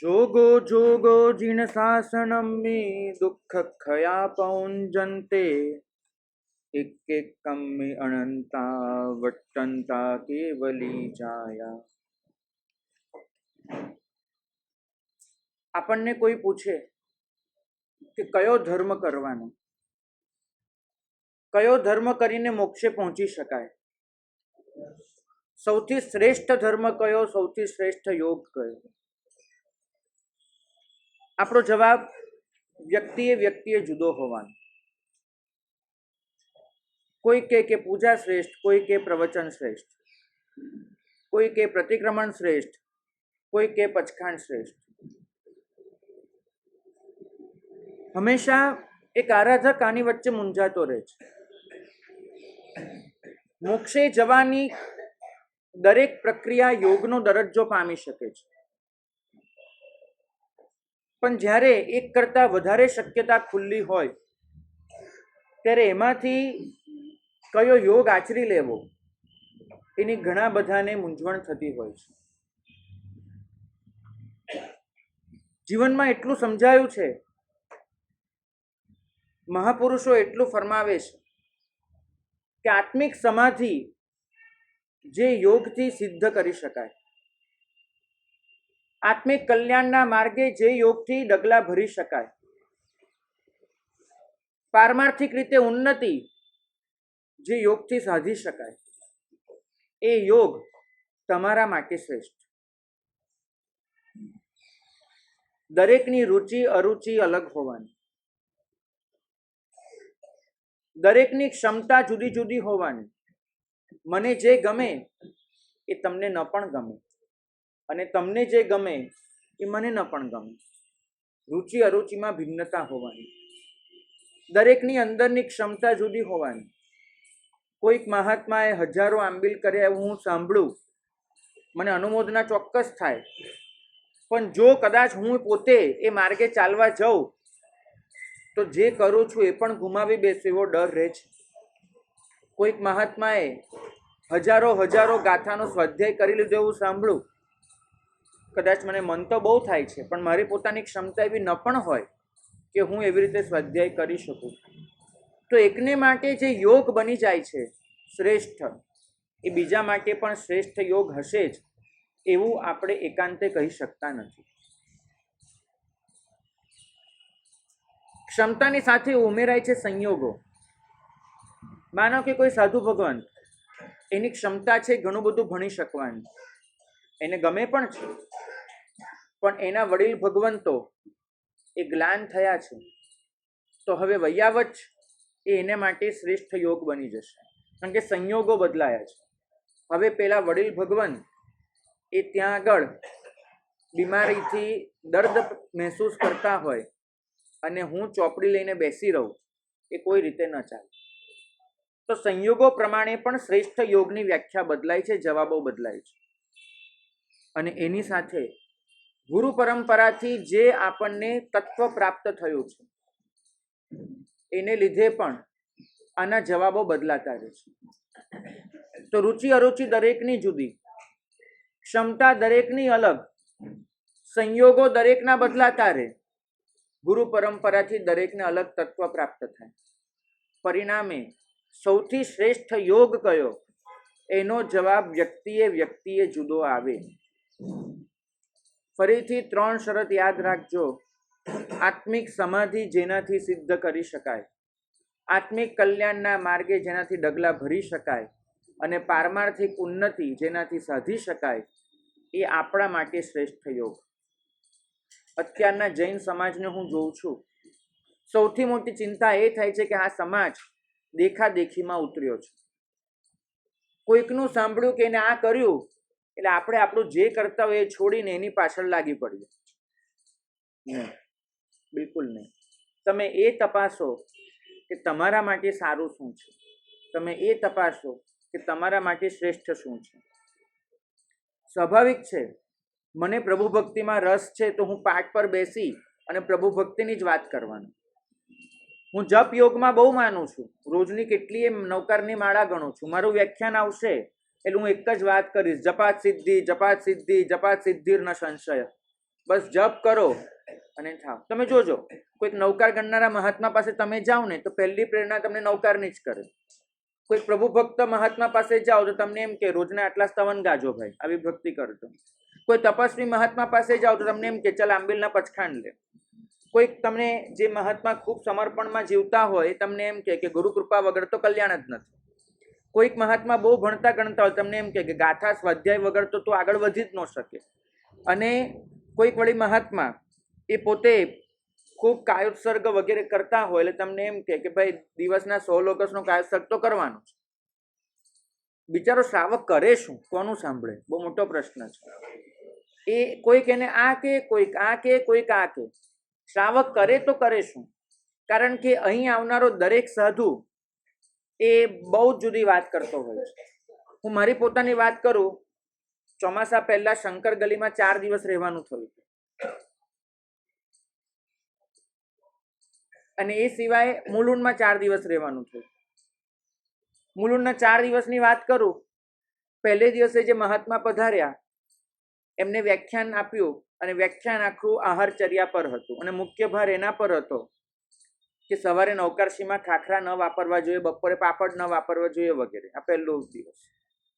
जोगो जोगो जिन शासनम में दुख खया पौंजन्ते एक एक कम में अनंता वट्टंता केवली जाया। આપણને કોઈ પૂછે કે કયો ધર્મ કરવાનો, કયો ધર્મ કરીને મોક્ષે પહોંચી શકાય, સૌથી શ્રેષ્ઠ ધર્મ કયો, સૌથી શ્રેષ્ઠ યોગ કયો, આપણો જવાબ વ્યક્તિએ જુદો હોવાનો. કોઈ કે પૂજા શ્રેષ્ઠ, કોઈ કે પ્રવચન શ્રેષ્ઠ, કોઈ કે પ્રતિક્રમણ શ્રેષ્ઠ, કોઈ કે પચખાંડ શ્રેષ્ઠ. હંમેશા એક આરાધક આની વચ્ચે મૂંઝાતો રહે છે. મોક્ષે જવાની દરેક પ્રક્રિયા યોગનો દરજ્જો પામી શકે છે, પણ જ્યારે એક કરતા વધારે શક્યતા ખુલ્લી હોય ત્યારે એમાંથી કયો યોગ આચરી લેવો એની ઘણા બધાને મૂંઝવણ થતી હોય છે. જીવનમાં એટલું સમજાયું છે, મહાપુરુષો એટલું ફરમાવે છે કે આત્મિક સમાધિ જે યોગથી સિદ્ધ કરી શકાય, આત્મિક કલ્યાણના માર્ગે જે યોગથી ડગલા ભરી શકાય, પારમાર્થિક રીતે ઉન્નતિ જે યોગથી સાધી શકાય, એ યોગ તમારા માટે શ્રેષ્ઠ. દરેકની રુચિ અરુચિ અલગ હોવાની, દરેકની ક્ષમતા જુદી જુદી હોવાની. મને જે ગમે એ તમને ન પણ ગમે, અને તમને જે ગમે એ મને ન પણ ગમે. રુચિ અરુચિમાં ભિન્નતા હોવાની, દરેકની અંદરની ક્ષમતા જુદી હોવાની. કોઈક મહાત્માએ 1000 આંબીલ કર્યા એવું હું સાંભળું, મને અનુમોદના ચોક્કસ થાય, પણ જો કદાચ હું પોતે એ માર્ગે ચાલવા જાઉં તો જે કરું છું એ પણ ગુમાવી બેસે એવો ડર રહે છે. કોઈક મહાત્માએ હજારો ગાથાનો સ્વાધ્યાય કરી લીધો એવું સાંભળું, કદાચ મને મન તો બહુ થાય છે, પણ મારી પોતાની ક્ષમતા એવી ન પણ હોય કે હું એવી રીતે સ્વાધ્યાય કરી શકું. તો એકને માટે જે યોગ બની જાય છે શ્રેષ્ઠ, એ બીજા માટે પણ શ્રેષ્ઠ યોગ હશે જ એવું આપણે એકાંતે કહી શકતા નથી. ક્ષમતાની સાથે ઉમેરાય છે સંયોગો. માનો કે કોઈ સાધુ ભગવાન, એની ક્ષમતા છે ઘણું બધું ભણી શકવાની, એને ગમે પણ છે, પણ એના વડીલ ભગવંતો એ જ્ઞાન થયા છે, તો હવે વૈયાવચ એ એને માટે શ્રેષ્ઠ યોગ બની જશે, કારણ કે સંયોગો બદલાયા છે. હવે પેલા વડીલ ભગવાન એ ત્યાં આગળ બીમારીથી દર્દ મહેસૂસ કરતા હોય અને હું ચોપડી લઈને બેસી રહું, એ કોઈ રીતે ન ચાલે. તો સંયોગો પ્રમાણે પણ શ્રેષ્ઠ યોગની વ્યાખ્યા બદલાય છે, જવાબો બદલાય છે. અને એની સાથે ગુરુ પરંપરાથી જે આપણને તત્વ પ્રાપ્ત થયું છે એને લીધે પણ આના જવાબો બદલાતા રહે છે. તો રુચિ અરુચિ દરેકની જુદી, ક્ષમતા દરેકની અલગ, સંયોગો દરેકના બદલાતા રહે, ગુરુ પરંપરાથી દરેકને અલગ તત્વ પ્રાપ્ત થાય. પરિણામે સૌથી શ્રેષ્ઠ યોગ કયો એનો જવાબ વ્યક્તિએ જુદો આવે. ફરીથી 3 શરત યાદ રાખજો. આત્મિક સમાધિ જેનાથી સિદ્ધ કરી શકાય, આત્મિક કલ્યાણના માર્ગે જેનાથી ડગલા ભરી શકાય, અને પારમાર્થિક ઉન્નતિ જેનાથી સાધી શકાય, એ આપણા માટે શ્રેષ્ઠ યોગ. અત્યારના જૈન સમાજને હું જોઉં છું, સૌથી મોટી ચિંતા એ થાય છે કે આ સમાજ દેખાદેખીમાં ઉતર્યો છે. કોઈકનું સાંભળ્યું કે એને આ કર્યું એટલે આપણે આપણું જે કરતા હોય એ છોડીને એની પાછળ લાગી પડીએ. નહીં, બિલકુલ નહીં. તમે એ તપાસો કે તમારા માટે સારું શું છે, તમે એ તપાસો કે તમારા માટે શ્રેષ્ઠ શું છે. સ્વાભાવિક છે, મને પ્રભુ ભક્તિમાં રસ છે તો હું પાઠ પર બેસી અને પ્રભુ ભક્તિની જ વાત કરવાની. હું જપ યોગમાં બહુ માનું છું, રોજની કેટલીય 9 માળા ગણું છું. મારું વ્યાખ્યાન આવશે એટલે હું એક જ વાત કરીશ, જપાત સિદ્ધિ જપાત સિદ્ધિ જપાત સિદ્ધિર ન સંશય. બસ જપ કરો અને થાવ. તમે જોજો, કોઈક નૌકાર ગણનારા મહાત્મા પાસે તમે જાઓ ને તો પહેલી પ્રેરણા તમને નૌકારની જ કરે. કોઈ પ્રભુ ભક્ત મહાત્મા પાસે જાઓ તો તમને એમ કે રોજના આટલા સ્તવન ગાજો ભાઈ, આવી ભક્તિ કરજો. કોઈ તપસ્વી મહાત્મા પાસે જાઓ તો તમને એમ કે ચાલ આંબીલના પચખાણ લે. કોઈક તમને જે મહાત્મા ખૂબ સમર્પણમાં જીવતા હોય એ તમને એમ કે ગુરુ કૃપા વગર તો કલ્યાણ જ નથી. કોઈક મહાત્મા બહુ ભણતા ગણતા હોય તમને એમ કે ગાથા સ્વાધ્યાય વગર તો તું આગળ વધી જ ન શકે. અને કોઈક વળી મહાત્મા એ પોતે ખૂબ કાયોત્સર્ગ વગેરે કરતા હોય એટલે તમને એમ કે ભાઈ દિવસના 100 લોકસનો કાયોત્સર્ગ તો કરવાનો છે. બિચારો શ્રાવક કરે શું, કોનું સાંભળે? બહુ મોટો પ્રશ્ન છે. એ કોઈક એને આ કે, કોઈક આ કે, કોઈક આ કે. શ્રાવક કરે તો કરે શું? કારણ કે અહીં આવનારો દરેક સાધુ એ બહુ જુદી વાત કરતો હોય છે. હું મારી પોતાની વાત કરું, ચોમાસા પહેલા શંકર ગલીમાં 4 દિવસ રહેવાનું થયું. અને એ સિવાય મુલુંડમાં 4 દિવસ રહેવાનું થયું. મુલુંડના 4 દિવસની વાત કરું, પહેલે દિવસે જે મહાત્મા પધાર્યા એમને વ્યાખ્યાન આપ્યું અને વ્યાખ્યાન આખું આહારચર્યા પર હતું અને મુખ્ય ભાર એના પર હતો કે સવારે નૌકારશીમાં ખાખરા ન વાપરવા જોઈએ, બપોરે પાપડ ન વાપરવા જોઈએ વગેરે. આ પહેલો દિવસ.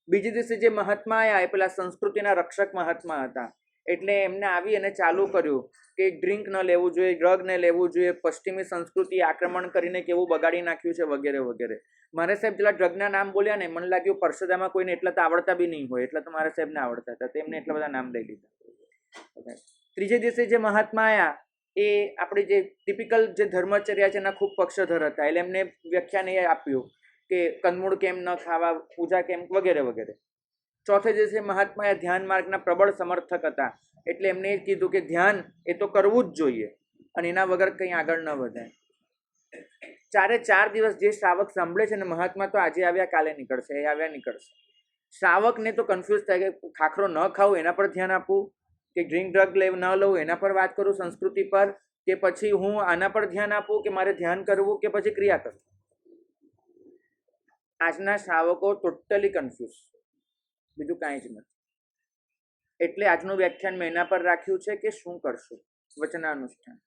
બીજે દિવસે જે મહાત્મા આવ્યા એ પેલા સંસ્કૃતિના રક્ષક મહાત્મા હતા એટલે એમને આવી અને ચાલુ કર્યું કે ડ્રિંક ન લેવું જોઈએ, ડ્રગ ન લેવું જોઈએ, પશ્ચિમી સંસ્કૃતિ આક્રમણ કરીને કેવું બગાડી નાખ્યું છે વગેરે વગેરે. મારે સાહેબ પેલા ડ્રગના નામ બોલ્યા ને મને લાગ્યું પરસદામાં કોઈને એટલા તો આવડતા બી નહીં હોય, એટલા તો મારા સાહેબને આવડતા હતા, તેમને એટલા બધા નામ લઈ લીધા. ત્રીજે દિવસે જે મહાત્મા આવ્યા એ આપણી જે ટિપિકલ જે ધર્મચર્યા છે એના ખૂબ પક્ષધર હતા એટલે એમને વ્યાખ્યાન એ આપ્યું કે કંદમૂળ કેમ ન ખાવા, પૂજા કેમ વગેરે વગેરે. ચોથે દિવસે મહાત્મા ધ્યાન માર્ગના પ્રબળ સમર્થક હતા એટલે એમને એ કીધું કે ધ્યાન એ તો કરવું જ જોઈએ અને એના વગર કંઈ આગળ ન વધાય. 4 દિવસ જે શ્રાવક સાંભળે છે ને મહાત્મા તો આજે આવ્યા કાલે નીકળશે, એ આવ્યા નીકળશે. શ્રાવકને તો કન્ફ્યુઝ થાય કે ખાખરો ન ખાવું એના પર ધ્યાન આપવું કે ડ્રિંક ડ્રગ ન લઉં એના પર વાત કરું, સંસ્કૃતિ પર, કે પછી હું આના પર ધ્યાન આપું કે મારે ધ્યાન કરવું કે પછી ક્રિયા કરવું. આજના શ્રાવકો ટોટલી કન્ફ્યુઝ, બીજું કાંઈ જ નથી. એટલે આજનું વ્યાખ્યાન મેં એના પર રાખ્યું છે કે શું કરશું વચનાનુષ્ઠાન.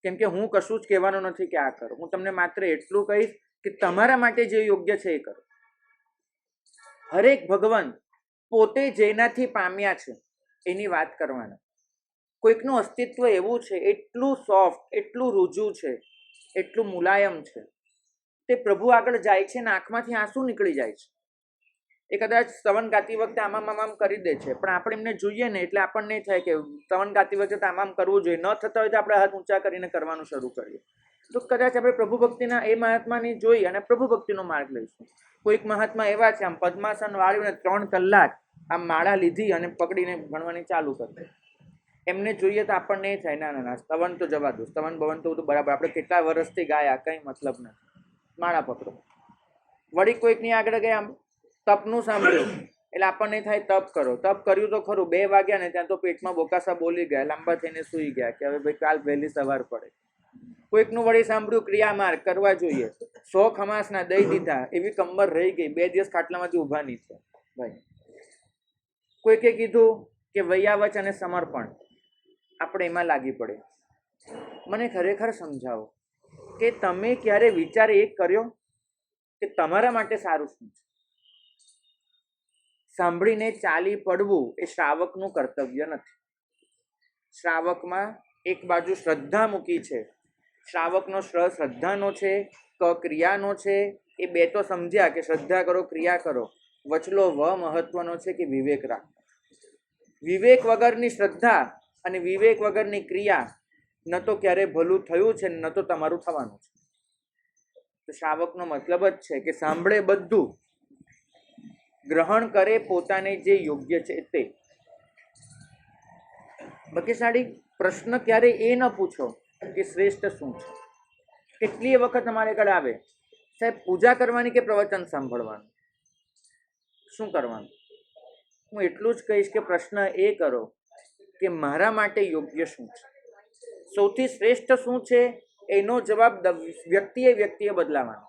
કેમ કે હું કશું જ કહેવાનું નથી કે આ કરો, હું તમને માત્ર એટલું કહીશ કે તમારા માટે જે યોગ્ય છે એ કરો. હરેક ભગવાન પોતે જેનાથી પામ્યા છે એની વાત કરવાના. કોઈકનું અસ્તિત્વ એવું છે, એટલું સોફ્ટ, એટલું રૂજુ છે, એટલું મુલાયમ છે, તે પ્રભુ આગળ જાય છે ને આંખમાંથી આંસુ નીકળી જાય છે. એ કદાચ સ્તવન ગાતી વખતે આમામ કરી દે છે પણ આપણે એમને જોઈએ ને એટલે આપણને થાય કે સ્તવન ગાતી વખતે આમામ કરવું જોઈએ, ન થતા હોય તો આપણે હાથ ઊંચા કરીને કરવાનું શરૂ કરીએ. તો કદાચ આપણે પ્રભુ ભક્તિના એ મહાત્માની જોઈ અને પ્રભુ ભક્તિનો માર્ગ લઈશું. કોઈક મહાત્મા એવા છે આમ પદ્માસન વાળીને 3 કલાક આમ માળા લીધી અને પકડીને ભણવાની ચાલુ કરી. એમને જોઈએ તો આપણને એ થાય ના ના ના સ્તવન તો જવા દો, સ્તવન ભવન તો બરાબર, આપણે કેટલા વર્ષથી ગાયા, કંઈ મતલબ નથી, માળા પકડો. વળી કોઈકની આગળ ગયા આમ તપનું સાંભળ્યું એટલે આપણને થાય તપ કરો. તપ કર્યું તો ખરું, 2 વાગ્યા ને ત્યાં તો પેટમાં બોકાસા બોલી ગયા, લાંબા થઈને સૂઈ ગયા કે હવે ભાઈ કાલ વહેલી સવાર પડે. કોઈકનું વળી સાંભળ્યું ક્રિયામાર્ગ કરવા જોઈએ, 100 ખમાસના દઈ દીધા, એવી કમર રહી ગઈ, 2 દિવસ ખાટલામાંથી ઊભા નહીં થયા ભાઈ. કોઈકે કીધું કે વૈયાવચ અને સમર્પણ, આપણે એમાં લાગી પડે. મને ખરેખર સમજાવો કે તમે ક્યારે વિચાર એ કર્યો કે તમારા માટે સારું શું છે? સાંભળીને ચાલી પડવું એ શ્રાવકનું કર્તવ્ય નથી. શ્રાવકમાં એક બાજુ શ્રદ્ધા મૂકી છે, શ્રાવકનો શ્રદ્ધાનો છે, ક્રિયાનો છે. એ 2 તો સમજ્યા કે શ્રદ્ધા કરો, ક્રિયા કરો. વચલો મહત્વનો છે કે વિવેક રાખો. વિવેક વગરની શ્રદ્ધા અને વિવેક વગરની ક્રિયા ન તો ક્યારે ભલું થયું છે ન તો તમારું થવાનું છે. તો શ્રાવકનો મતલબ જ છે કે સાંભળે બધું, ગ્રહણ કરે પોતાને જે યોગ્ય છે તે. બકેશાળી પ્રશ્ન ક્યારે એ ન પૂછો કે શ્રેષ્ઠ શું છે. કેટલી વખત અમારે આગળ આવે, સાહેબ પૂજા કરવાની કે પ્રવચન સાંભળવાનું, શું કરવાનું? હું એટલું જ કહીશ કે પ્રશ્ન એ કરો કે મારા માટે યોગ્ય શું છે, સૌથી શ્રેષ્ઠ શું છે એનો જવાબ વ્યક્તિએ બદલાવાનો.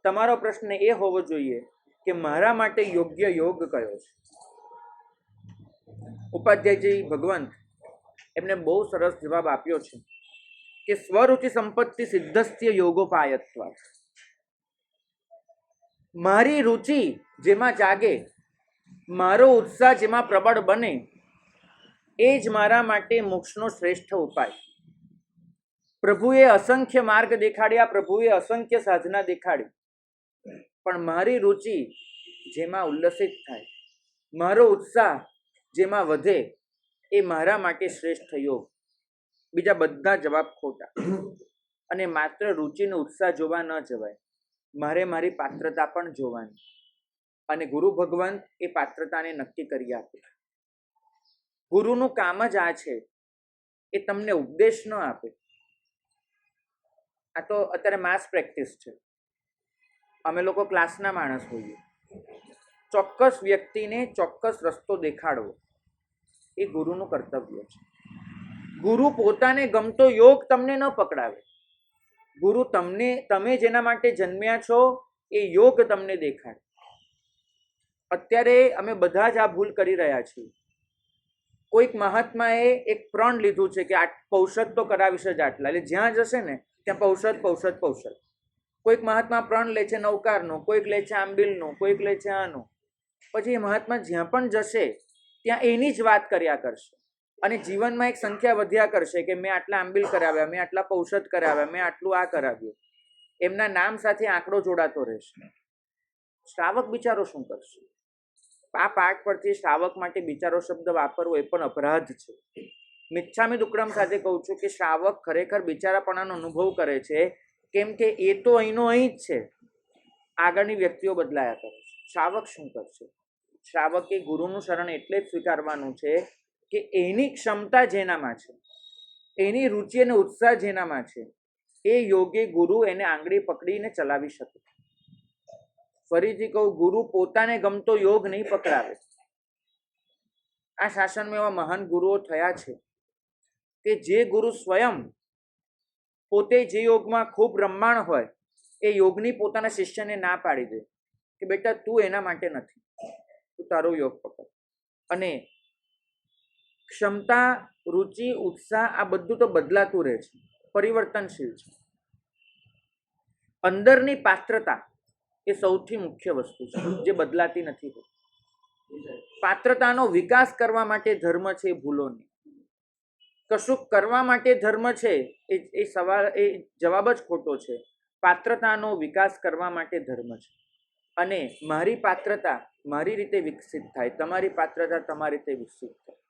તમારો પ્રશ્ન એ હોવો જોઈએ કે મારા માટે યોગ્ય યોગ કયો છે. ઉપાધ્યાયજી ભગવંત એમને બહુ સરસ જવાબ આપ્યો છે કે સ્વરુચિ સંપત્તિ સિદ્ધસ્ય યોગોપાયત્વ. મારી રુચિ જેમાં જાગે, મારો ઉત્સાહ જેમાં પ્રબળ બને, એ જ મારા માટે મોક્ષનો શ્રેષ્ઠ ઉપાય. પ્રભુએ અસંખ્ય માર્ગ દેખાડ્યા, પ્રભુએ અસંખ્ય સાધના દેખાડી, પણ મારી રુચિ જેમાં ઉલ્લસિત થાય, મારો ઉત્સાહ જેમાં વધે, એ મારા માટે શ્રેષ્ઠ યોગ. બીજા બધા જવાબ ખોટા. અને માત્ર રુચિનો ઉત્સાહ જોવા ન જવાય, મારે મારી પાત્રતા પણ જોવાની. અને ગુરુ ભગવાન એ પાત્રતાને નક્કી કરી આપે. ગુરુનું કામ જ આ છે, એ તમને ઉપદેશ ન આપે. આ તો અત્યારે માસ પ્રેક્ટિસ છે. અમે લોકો ક્લાસના માણસ હોઈએ. ચોક્કસ વ્યક્તિને ચોક્કસ રસ્તો દેખાડવો એ ગુરુનું કર્તવ્ય છે. ગુરુ પોતાને ગમતો યોગ તમને ન પકડાવે. ગુરુ તમે જેના માટે જન્મ્યા છો એ યોગ તમને દેખાડે. અત્યારે અમે બધા જ આ ભૂલ કરી રહ્યા છીએ. કોઈક મહાત્માએ એક પ્રણ લીધું છે કે આ પૌષધ તો કરાવીશ જ આટલા, એટલે જ્યાં જશે ને ત્યાં પૌષધ પૌષધ પૌષધ. કોઈક મહાત્મા પ્રણ લે છે નૌકારનો, કોઈક લે છે આંબિલનો, કોઈક લે છે આનો. પછી એ મહાત્મા જ્યાં પણ જશે ત્યાં એની જ વાત કર્યા કરશે અને જીવનમાં એક સંખ્યા વધ્યા કરશે કે મેં આટલા આંબિલ કરાવ્યા, મેં આટલા પૌષધ કરાવ્યા, મેં આટલું આ કરાવ્યું. એમના નામ સાથે આંકડો જોડાતો રહેશે. શ્રાવક બિચારો શું કરશે? આ પાઠ પરથી શ્રાવક માટે બિચારો શબ્દ વાપરવો એ પણ અપરાધ છે. મિચ્છામી દુક્કડમ સાથે કહું છું કે શ્રાવક ખરેખર બિચારાપણાનો અનુભવ કરે છે, કેમ કે એ તો અહીંનો અહીં જ છે, આગળની વ્યક્તિઓ બદલાયા કરે છે. શ્રાવક શું કરશે? શ્રાવકે ગુરુનું શરણ એટલે જ સ્વીકારવાનું છે કે એની ક્ષમતા જેનામાં છે, એની રુચિ અને ઉત્સાહ જેનામાં છે, એ યોગે ગુરુ એને આંગળી પકડીને ચલાવી શકે. ફરીથી કહું, ગુરુ પોતાને ગમતો યોગ નહીં પકડાવે. આ શાસનમાં એવા મહાન ગુરુઓ થયા છે કે જે ગુરુ સ્વયં પોતે જે યોગમાં ખૂબ રમમાણ હોય એ યોગની પોતાના શિષ્યને ના પાડી દે કે બેટા તું એના માટે નથી, તું તારો યોગ પકડ. અને ક્ષમતા, રુચિ, ઉત્સાહ આ બધું તો બદલાતું રહે છે, પરિવર્તનશીલ છે. અંદરની પાત્રતા એ સૌથી મુખ્ય વસ્તુ છે જે બદલાતી નથી હોતી. પાત્રતાનો વિકાસ કરવા માટે ધર્મ છે, એ ભૂલો નહીં. કશુંક કરવા માટે ધર્મ છે એ સવાલ, એ જવાબ જ ખોટો છે. પાત્રતાનો વિકાસ કરવા માટે ધર્મ છે. અને મારી પાત્રતા મારી રીતે વિકસિત થાય, તમારી પાત્રતા તમારી રીતે વિકસિત થાય.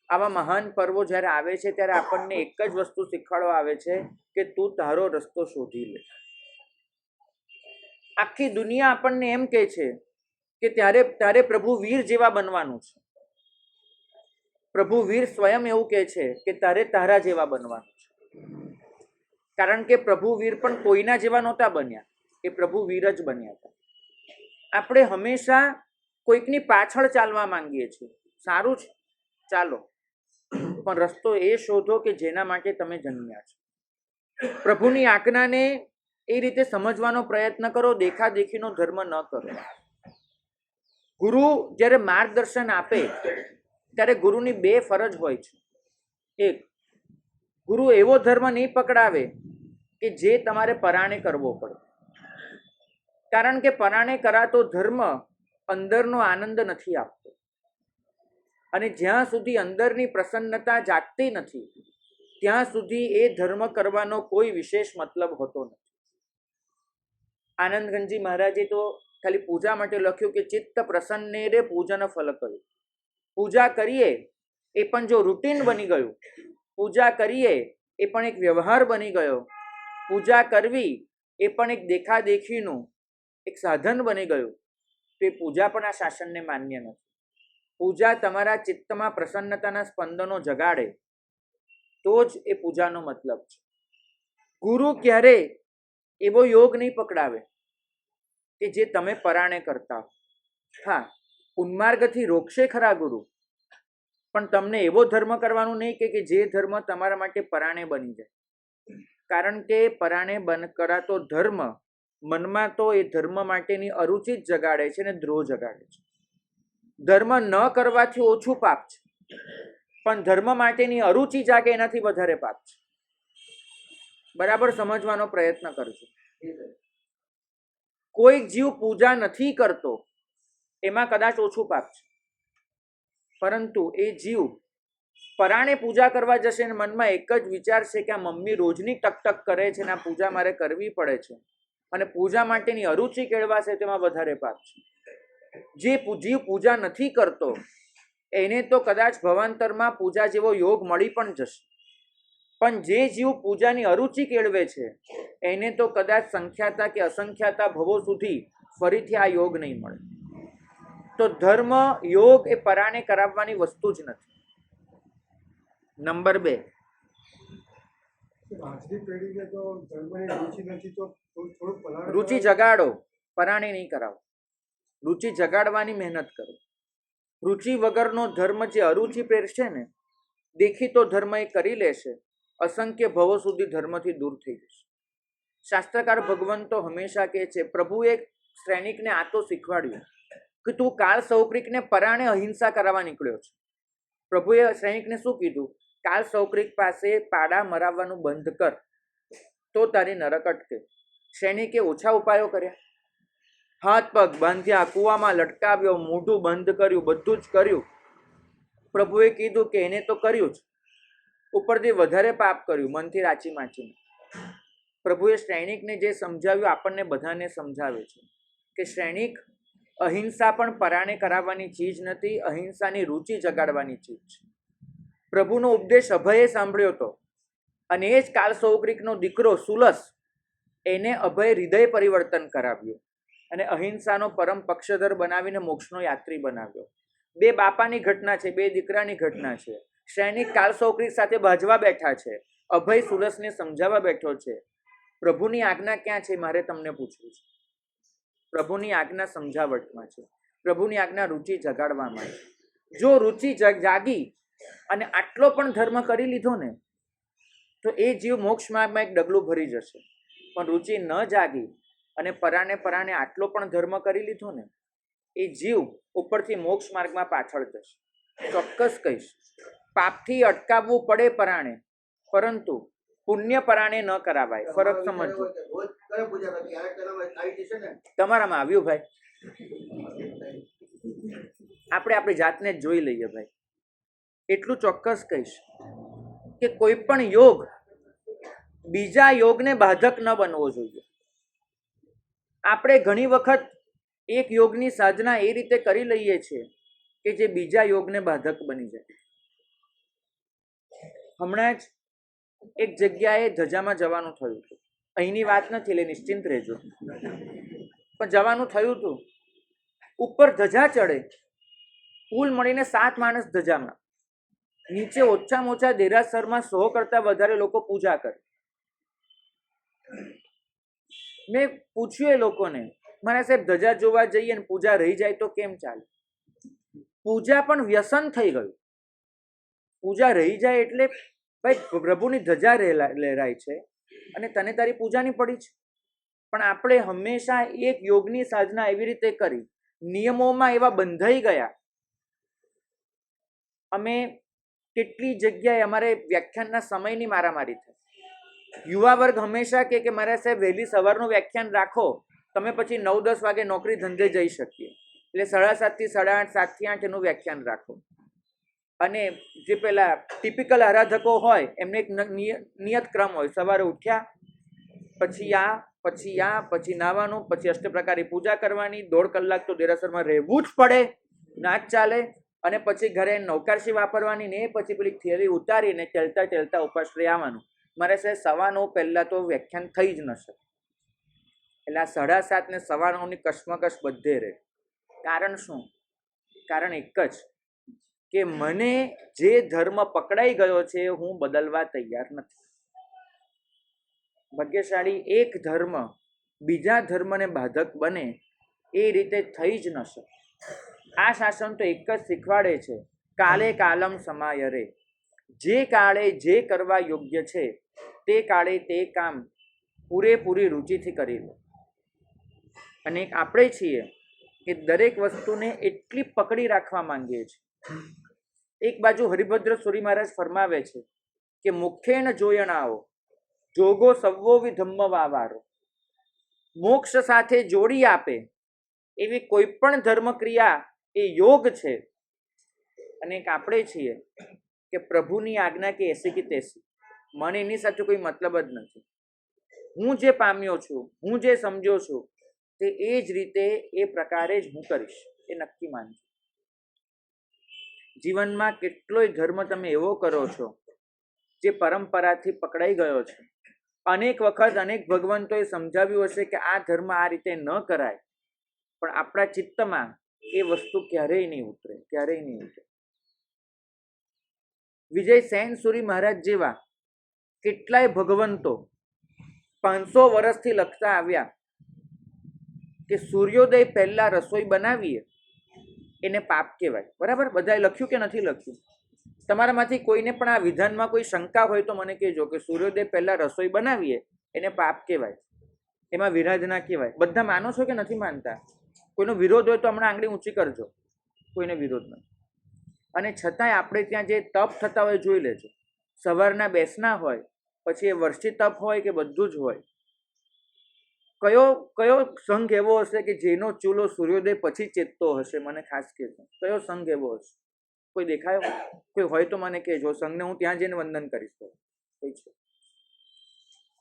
આવા મહાન પર્વો જ્યારે આવે છે ત્યારે આપણને એક જ વસ્તુ શીખવાડવા આવે છે કે તું તારો રસ્તો શોધી લે. આખી દુનિયા આપણને એમ કહે છે કે ત્યારે પ્રભુ વીર જેવા બનવાનું છે. પ્રભુ વીર સ્વયં એવું કહે છે કે તારે તારા જેવા બનવાનું છે. કારણ કે પ્રભુ વીર પણ કોઈના જેવા નહોતા બન્યા, એ પ્રભુ વીર જ બન્યા હતા. આપણે હંમેશા કોઈકની પાછળ ચાલવા માંગીએ છીએ. સારું છે, ચાલો, પણ રસ્તો એ શોધો કે જેના માટે તમે જન્મ્યા છો. પ્રભુની આજ્ઞાને એ રીતે સમજવાનો પ્રયત્ન કરો, દેખાદેખીનો ધર્મ ન કરો. ગુરુ જ્યારે માર્ગદર્શન આપે ત્યારે ગુરુની બે ફરજ હોય છે. એક, ગુરુ એવો ધર્મ નહીં પકડાવે કે જે તમારે પરાણે કરવો પડે. કારણ કે પરાણે કરાતો ધર્મ અંદરનો આનંદ નથી આપતો. અને જ્યાં સુધી અંદરની પ્રસન્નતા જાગતી નથી ત્યાં સુધી એ ધર્મ કરવાનો કોઈ વિશેષ મતલબ હોતો નથી. આનંદગંજી મહારાજે તો ખાલી પૂજા માટે લખ્યું કે ચિત્ત પ્રસન્ને રે પૂજન ફલ કર્યું. પૂજા કરીએ એ પણ જો રૂટીન બની ગયું, પૂજા કરીએ એ પણ એક વ્યવહાર બની ગયો, પૂજા કરવી એ પણ એક દેખાદેખીનું એક સાધન બની ગયું, તો એ પૂજા પણ આ શાસનને માન્ય નથી. પૂજા તમારા ચિત્તમાં પ્રસન્નતાના સ્પંદનો જગાડે તો જ એ પૂજાનો મતલબ છે. ગુરુ ક્યારે એવો યોગ નહીં પકડાવે કે જે તમે પરાણે કરતા હો. હા, ઉન્માર્ગથી રોકશે ખરા ગુરુ, પણ તમને એવો ધર્મ કરવાનું નહીં કે જે ધર્મ તમારા માટે પરાણે બની જાય. કારણ કે પરાણે કરાતો ધર્મ મનમાં તો એ ધર્મ માટેની અરુચિ જ જગાડે છે ને દ્રોહ જગાડે છે. ધર્મ ન કરવાથી ઓછું પાપ છે, પણ ધર્મ માટેની અરુચિ જાગે એનાથી વધારે પાપ છે. બરાબર સમજવાનો પ્રયત્ન કરજો. કોઈ જીવ પૂજા નથી કરતો એમાં કદાચ ઓછું પાપ છે, પરંતુ એ જીવ પરાણે પૂજા કરવા જશે અને મનમાં એક જ વિચાર છે કે આ મમ્મી રોજની ટકટક કરે છે ને આ પૂજા મારે કરવી પડે છે અને પૂજા માટેની અરુચિ કેળવાશે, તેમાં વધારે પાપ છે. જે જીવ પૂજા નથી કરતો એને તો કદાચ ભવાંતરમાં પૂજા જેવો યોગ મળી પણ જશે, પણ જે જીવ પૂજાની અરુચિ કેળવે છે એને તો કદાચ સંખ્યાતા કે અસંખ્યાતા ભવો સુધી ફરીથી આ યોગ નહીં મળે. તો ધર્મ યોગ એ પરાણે કરાવવાની વસ્તુ જ નથી. નંબર 2, રુચિ જગાડો, પરાણે નહીં કરાવો. રુચિ જગાડવાની મહેનત કરો. રુચિ વગરનો ધર્મ જે અરુચિ પ્રેરશે ને, દેખીતો ધર્મ એ કરી લેશે, અસંખ્ય ભવો સુધી ધર્મથી દૂર થઈ જશે. શાસ્ત્રકાર ભગવંતો હંમેશા કહે છે, પ્રભુએ સૈનિકને આ તો શીખવાડ્યું કે તું કાળ સૌક્રિકને પરાણે અહિંસા કરાવવા નીકળ્યો છે. પ્રભુએ સૈનિકને શું કીધું? કાળ સૌક્રિક પાસે પાડા મરાવવાનું બંધ કર તો તારી નરક અટકે. સૈનિકે ઓછા ઉપાયો કર્યા, હાથ પગ બાંધ્યા, કૂવામાં લટકાવ્યો, મોઢું બંધ કર્યું, બધું જ કર્યું. પ્રભુએ કીધું કે એને તો કર્યું જ, ઉપરથી વધારે પાપ કર્યું મનથી રાચી માચીને. પ્રભુએ સૈનિકને જે સમજાવ્યું આપણને બધાને સમજાવે છે કે સૈનિક, અહિંસા પણ પરાણે કરાવવાની ચીજ નથી, અહિંસાની રુચિ જગાડવાની ચીજ છે. પ્રભુનો ઉપદેશ અભયે સાંભળ્યો હતો અને એ જ કાળ સૌગ્રીકનો દીકરો સુલસ, એને અભય હૃદય પરિવર્તન કરાવ્યું અને અહિંસાનો પરમ પક્ષધર બનાવીને મોક્ષનો યાત્રી બનાવ્યો. 2 બાપાની ઘટના છે, 2 દીકરાની ઘટના છે. સૈનિક કાળ સૌગ્રીક સાથે બાજવા બેઠા છે, અભય સુલસને સમજાવવા બેઠો છે. પ્રભુની આજ્ઞા ક્યાં છે મારે તમને પૂછવું છે? પ્રભુની આજ્ઞા સમજાવટમાં છે, પ્રભુની આજ્ઞા રુચિ જગાડવામાં છે. જો રુચિ જાગી અને આટલો પણ ધર્મ કરી લીધો ને, તો એ જીવ મોક્ષ માર્ગમાં એક ડગલું ભરી જશે. પણ રુચિ ન જાગી અને પરાણે આટલો પણ ધર્મ કરી લીધો ને, એ જીવ ઉપરથી મોક્ષ માર્ગમાં પાછળ જશે. ચોક્કસ કહીશ, પાપથી અટકાવવું પડે પરાણે, પરંતુ પુણ્ય પરાણે ન કરાવાય. ફરક સમજજો. તમારામાં આવ્યું ભાઈ? આપણે આપણી જાતને જ જોઈ લઈએ ભાઈ. એટલું ચોક્કસ કહીશ કે કોઈ પણ યોગ બીજા યોગને બાધક ન બનવો જોઈએ. આપણે ઘણી વખત એક યોગની સાધના એ રીતે કરી લઈએ છીએ કે જે બીજા યોગને બાધક બની જાય. હમણાં જ એક જગ્યાએ ધજામાં જવાનું થયું હતું. અહીંની વાત નથી, એટલે નિશ્ચિંત રહેજો. પણ જવાનું થયું હતું. ઉપર ધજા ચડે, કુલ મળીને 7 માણસ ધજામાં. નીચે ઓછામાં ઓછા દેરાસરમાં 100 કરતા વધારે લોકો પૂજા કરે. મેં પૂછ્યું એ લોકોને, મારા સાહેબ ધજા જોવા જઈએ ને પૂજા રહી જાય તો કેમ ચાલે? પૂજા પણ વ્યસન થઈ ગયું. પૂજા રહી જાય એટલે ભાઈ પ્રભુની ધજા લહેરાય છે અને તને તારી પૂજાની પડી છે. પણ આપણે હંમેશા એક યોગની સાધના એવી રીતે કરી, નિયમોમાં એવા બંધાઈ ગયા. અમે કેટલી જગ્યાએ અમારે વ્યાખ્યાનના સમયની મારામારી થઈ. યુવા વર્ગ હંમેશા કે મારા સાહેબ વહેલી સવારનું વ્યાખ્યાન રાખો, તમે પછી 9-10 વાગે નોકરી ધંધે જઈ શકીએ, એટલે 7:30 થી 8:30, 7 થી 8 એનું વ્યાખ્યાન રાખો. અને જે પેલા ટિપિકલ આરાધકો હોય એમને એક નિયત ક્રમ હોય, સવારે ઉઠ્યા પછી નાવાનું, પછી અષ્ટપ્રકારી પૂજા કરવાની, 1.5 કલાક તો દેરાસરમાં રહેવું જ પડે, ના જ ચાલે, અને પછી ઘરે નૌકારશી વાપરવાની ને પછી પેલી થિયરી ઉતારીને ચાલતા ઉપાશ્રય આવવાનું. મારે સાહેબ 9:15 પહેલાં તો વ્યાખ્યાન થઈ જ ન શકે. એટલે આ 7:30 ને 9:15ની કશ્મકશ બધે રહે. કારણ શું? કારણ એક જ કે મને જે ધર્મ પકડાઈ ગયો છે હું બદલવા તૈયાર નથી. ભાગ્યશાળી એક ધર્મ બીજા ધર્મને બાધક બને એ રીતે થઈ જ ન શકે. આ શાસન તો એક જ શીખવાડે છે, કાલે કાલમ સમાયરે. જે કાળે જે કરવા યોગ્ય છે તે કાળે તે કામ પૂરેપૂરી રુચિથી કરી લો. અને એક આપણે છીએ કે દરેક વસ્તુને એટલી પકડી રાખવા માંગીએ છીએ એક બાજુ હરિભદ્ર સુરી મહારાજ ફરમાવે છે કે મુખેન જોયણાઓ જોગો સવ્વો વિધમ્મ વાવારો, મોક્ષ સાથે જોડી આપે એવી કોઈ પણ ધર્મ ક્રિયા એ યોગ છે. અને એક આપણે છીએ કે પ્રભુની આજ્ઞા કે એસી કે તેસી, મને એની સાથે કોઈ મતલબ જ નથી. હું જે પામ્યો છું, હું જે સમજ્યો છું તે એ જ રીતે એ પ્રકારે જ હું કરીશ, એ નક્કી માનજો. જીવનમાં કેટલોય ધર્મ તમે એવો કરો છો જે પરંપરાથી પકડાઈ ગયો છે. અનેક વખત અનેક ભગવંતોએ સમજાવ્યું હશે કે આ ધર્મ આ રીતે ન કરાય, પણ આપણા ચિત્તમાં એ વસ્તુ ક્યારેય નહીં ઉતરે, ક્યારેય નહીં ઉતરે. વિજય સેન સુરી મહારાજ જેવા કેટલાય ભગવંતો 500 વર્ષથી લખતા આવ્યા કે સૂર્યોદય પહેલા રસોઈ બનાવીએ એને પાપ કહેવાય. બરાબર, બધાએ લખ્યું કે નથી લખ્યું? તમારામાંથી કોઈને પણ આ વિધાનમાં કોઈ શંકા હોય તો મને કહેજો કે સૂર્યોદય પહેલા રસોઈ બનાવીએ એને પાપ કહેવાય, એમાં વિરાધના કહેવાય. બધા માનો છો કે નથી માનતા? કોઈનો વિરોધ હોય તો હમણાં આંગળી ઊંચી કરજો. કોઈને વિરોધ નથી. અને છતાંય આપણે ત્યાં જે તપ થતા હોય જોઈ લેજો. સવારના બેસના હોય, પછી એ વર્ષી તપ હોય કે બધું જ હોય. કયો સંઘ એવો હશે કે જેનો ચૂલો સૂર્યોદય પછી ચેતતો હશે? મને ખાસ કહેજો, કયો સંઘ એવો હશે? કોઈ દેખાયો? કોઈ હોય તો મને કહેજો, સંઘને હું ત્યાં જઈને વંદન કરીશ. કોઈ છે?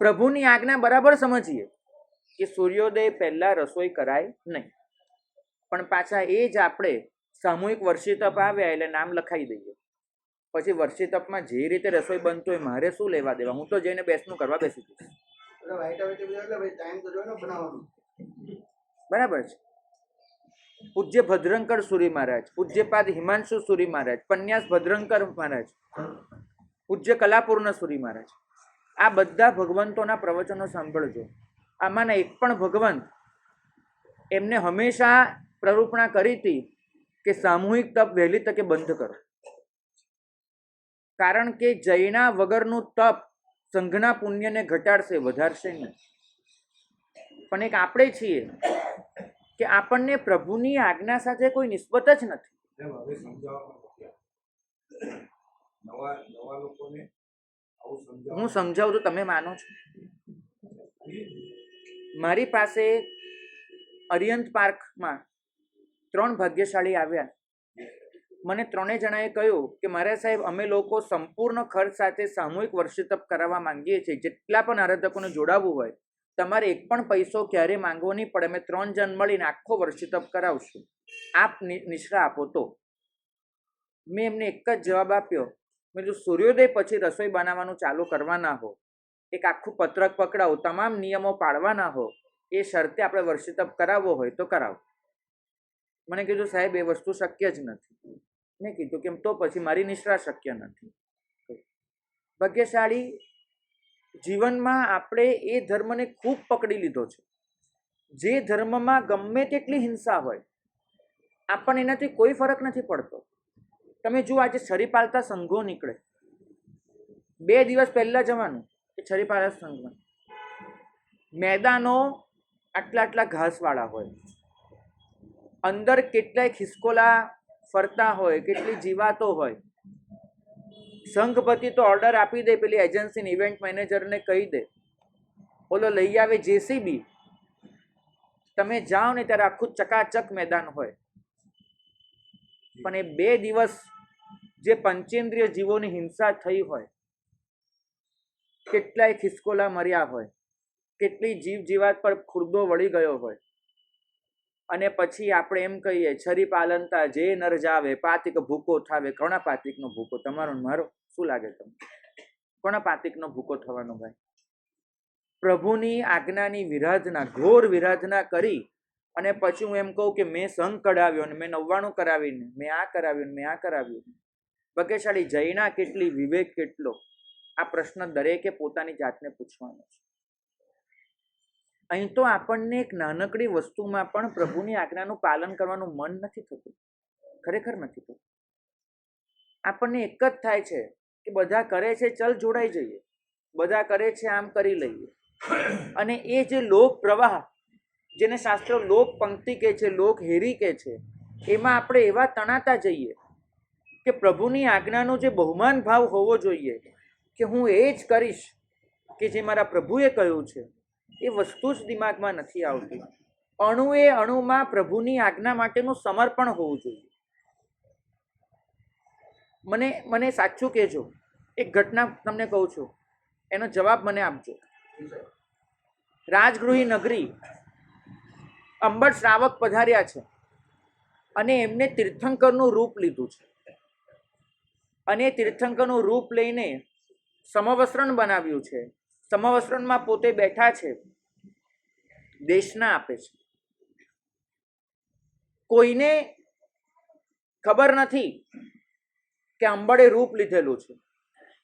પ્રભુની આજ્ઞા બરાબર સમજીએ કે સૂર્યોદય પહેલા રસોઈ કરાય નહીં, પણ પાછા એ જ આપણે સામૂહિક વર્ષી તપ આવ્યા એટલે નામ લખાઈ દઈએ. પછી વર્ષી તપમાં જે રીતે રસોઈ બનતો હોય મારે શું લેવા દેવા? હું તો જઈને બેસનું કરવા બેસી જઈશ. બરાબર છે. પૂજ્ય ભદ્રંકર સુરી મહારાજ, પૂજ્યપાદ હિમાંશુ સુરી મહારાજ, પન્યાસ ભદ્રંકર મહારાજ, પૂજ્ય કલાપૂર્ણ સુરી મહારાજ, આ બધા ભગવંતોના પ્રવચનો સાંભળજો. આમાંના એક પણ ભગવંત એમને હંમેશા પ્રરૂપણા કરી હતી કે સામૂહિક તપ વહેલી તકે બંધ કરો. કારણ કે જૈના વગરનું તપ સંઘના પુણ્યને ઘટાડશે, વધારશે નહીં. પણ એક આપણે છીએ કે આપણને પ્રભુની આજ્ઞા સાથે કોઈ નિસ્બત જ નથી. હું સમજાવું તો તમે માનો છો? મારી પાસે અરિયંત પાર્કમાં 3 ભાગ્યશાળી આવ્યા. મને 3 જણાએ કહ્યું કે મારા સાહેબ, અમે લોકો સંપૂર્ણ ખર્ચ સાથે સામૂહિક વર્ષિતપ કરાવવા માંગીએ છીએ. જેટલા પણ આરાધકોને જોડાવવું હોય તમારે એક પણ પૈસો ક્યારે માંગવો નહીં પડે. અમે 3 જણ મળીને આખો વર્ષિતપ કરાવશું, આપ નિશ્રા આપો તો. મેં એમને એક જ જવાબ આપ્યો, મેં જો સૂર્યોદય પછી રસોઈ બનાવવાનું ચાલુ કરવાના હો, એક આખું પત્રક પકડાવો, તમામ નિયમો પાળવાના હો, એ શરતે આપણે વર્ષિતપ કરાવવો હોય તો કરાવો. મને કીધું સાહેબ એ વસ્તુ શક્ય જ નથી. મેં કીધું કેમ? તો પછી મારી નિશ્રા શક્ય નથી. ભાગ્યશાળી જીવનમાં આપણે એ ધર્મને ખૂબ પકડી લીધો છે. જે ધર્મમાં ગમે તેટલી હિંસા હોય આપણને એનાથી કોઈ ફરક નથી પડતો. તમે જુઓ, આજે છરી પાલતા સંઘો નીકળે, 2 દિવસ પહેલા જવાનું એ છરી પાલતા સંઘમાં મેદાનો આટલા ઘાસવાળા હોય, અંદર કેટલાય ખિસકોલા ફરતા હોય, કેટલી જીવાતો હોય. સંઘપતિ તો ઓર્ડર આપી દે, પેલી એજન્સીને ઇવેન્ટ મેનેજરને કહી દે, ઓલો લઈ આવે જેસીબી. તમે જાઓ ને ત્યારે આખું ચકાચક મેદાન હોય. પણ એ 2 દિવસ જે પંચેન્દ્રિય જીવોની હિંસા થઈ હોય, કેટલાય ખિસકોલા મર્યા હોય, કેટલી જીવ જીવાત પર ખુરદો વળી ગયો હોય, અને પછી આપણે એમ કહીએ છરી પાલનતા જે નર જાવે પાતિક ભૂકો થાવે. કોના પાતિકનો ભૂકો? તમારો ને મારો? શું લાગે તમને? કોના પાતિકનો ભૂકો થવાનો ભાઈ? પ્રભુની આજ્ઞાની વિરાધના, ઘોર વિરાધના કરી અને પછી હું એમ કહું કે મેં સંઘ કઢાવ્યો ને મેં 99 કરાવીને મેં આ કરાવ્યું ને મેં આ કરાવ્યું. ભાગ્યશાળી જૈના કેટલી, વિવેક કેટલો? આ પ્રશ્ન દરેકે પોતાની જાતને પૂછવાનો છે. અહીં તો આપણને એક નાનકડી વસ્તુમાં પણ પ્રભુની આજ્ઞાનું પાલન કરવાનું મન નથી થતું, ખરેખર નથી થતું. આપણને એક જ થાય છે કે બધા કરે છે, ચલ જોડાઈ જઈએ, બધા કરે છે આમ કરી લઈએ. અને એ જે લોક પ્રવાહ, જેને શાસ્ત્રો લોક પંક્તિ કહે છે, લોક હેરી કહે છે, એમાં આપણે એવા તણાતા જઈએ કે પ્રભુની આજ્ઞાનો જે બહુમાન ભાવ હોવો જોઈએ કે હું એ જ કરીશ કે જે મારા પ્રભુએ કહ્યું છે, એ વસ્તુ જ દિમાગમાં નથી આવતી. અણુએ અણુમાં પ્રભુની આજ્ઞા માટેનું સમર્પણ હોવું જોઈએ. મને સાચું કહેજો, એક ઘટના તમને કહું છું, એનો જવાબ મને આપજો. રાજગૃહી નગરી અંબટ શ્રાવક પધાર્યા છે અને એમને તીર્થંકરનું રૂપ લીધું છે અને તીર્થંકરનું રૂપ લઈને સમવસ્ત્રણ બનાવ્યું છે. સમવસ્ત્રણમાં પોતે બેઠા છે, દેશના આપે છે. કોઈને ખબર નથી કે અંબળે રૂપ લીધેલું છે,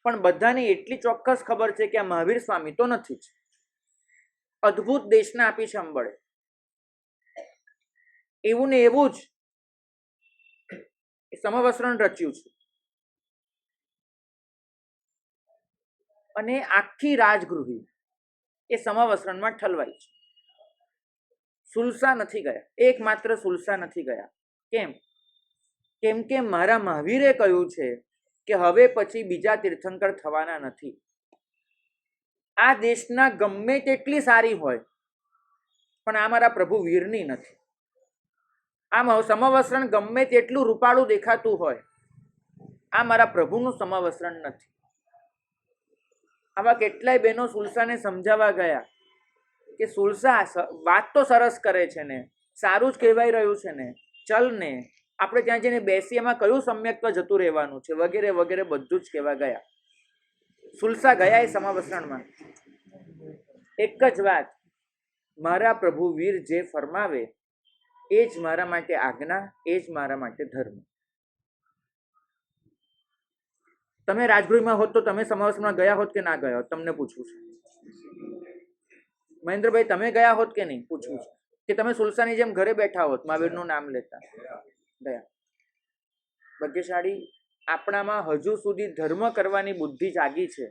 પણ બધાને એટલી ચોક્કસ ખબર છે કે આ મહાવીર સ્વામી તો નથી જ. અદ્ભુત દેશના આપી છે અંબળે. એવું ને એવું જ સમવસ્ત્રણ રચ્યું છે અને આખી રાજગૃહી એ સમવસ્ત્રણમાં ઠલવાઈ છે. સુલસા નથી ગયા, એકમાત્ર સુલસા નથી ગયા. કેમ? કેમ કે મારા મહાવીરે કહ્યું છે કે હવે પછી બીજા તીર્થંકર થવાના નથી. આ દેશના ગમે તેટલી સારી હોય પણ આ મારા પ્રભુ વીરની નથી. આમ સમવસ્ત્રણ ગમે તેટલું રૂપાળું દેખાતું હોય, આ મારા પ્રભુનું સમવસ્ત્રણ નથી. આવા કેટલાય બહેનો સુલસાને સમજાવવા ગયા કે સુલસા વાત તો સરસ કરે છે ને, સારું જ કહેવાય રહ્યું છે ને, ચલ ને આપણે ત્યાં જઈને બેસી, એમાં કયું સમ્યક્ત્વ જતું રહેવાનું છે, વગેરે વગેરે બધું જ કહેવા ગયા. સુલસા ગયા એ સમવસ્ત્રણમાં. એક જ વાત, મારા પ્રભુ વીર જે ફરમાવે એ જ મારા માટે આજ્ઞા, એ જ મારા માટે ધર્મ. તમે રાજગૃહમાં હોત તો તમે સમવસ્ત્રમાં ગયા હોત કે ના ગયા હોત? તમને પૂછવું છે. મહેન્દ્રભાઈ, તમે ગયા હોત કે નહીં? પૂછવું છે. કે તમે સુલસાની જેમ ઘરે બેઠા હોત મહાવીરનું નામ લેતા? ગયા. ભાગ્યશાળી, આપણામાં હજુ સુધી ધર્મ કરવાની બુદ્ધિ જાગી છે,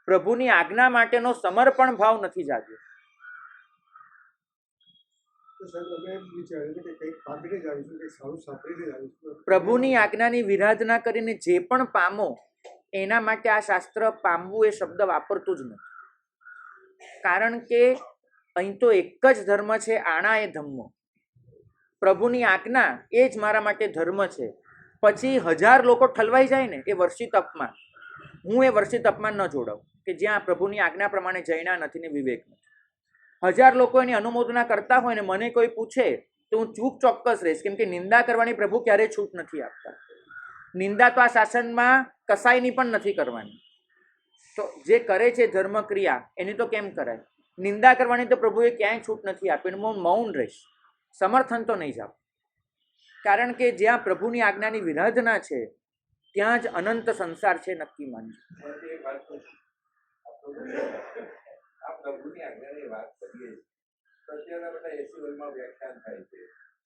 પ્રભુની આજ્ઞા માટેનો સમર્પણ ભાવ નથી જાગ્યો. પ્રભુની આજ્ઞાની વિરાધના કરીને જે પણ પામો, એના માટે આ શાસ્ત્ર પામવું એ શબ્દ વાપરતું જ નથી. કારણ કે અહીં તો એક જ ધર્મ છે, આણા એ ધમ્મો. પ્રભુની આજ્ઞા એ જ મારા માટે ધર્મ છે. પછી 1000 લોકો ઠલવાઈ જાય ને એ વર્ષી તપમાં, હું એ વર્ષી તપમાં ન જોડાઉં કે જ્યાં પ્રભુની આજ્ઞા પ્રમાણે જૈના નથી ને વિવેક નથી. 1000 લોકો એની અનુમોદના કરતા હોય ને મને કોઈ પૂછે તો હું ચૂપ ચોક્કસ રહીશ, કેમ કે નિંદા કરવાની પ્રભુ ક્યારેય છૂટ નથી આપતા. નિંદા તો આ શાસનમાં કસાયની પણ નથી કરવાની. તો જે કરે છે ધર્મ ક્રિયા એની તો કેમ કરાય? નિંદા કરવાની તો પ્રભુએ ક્યાંય છૂટ નથી આપી. હું મૌન રહીશ, સમર્થન તો નહીં જાઉં. કારણ કે જ્યાં પ્રભુની આજ્ઞાની વિરાધના છે ત્યાં જ અનંત સંસાર છે, નક્કી માનજો. પ્રભુની આજ્ઞાની વાત કરીએ તો અત્યારે બધા એસી વર્ગમાં વ્યાખ્યાન થાય છે,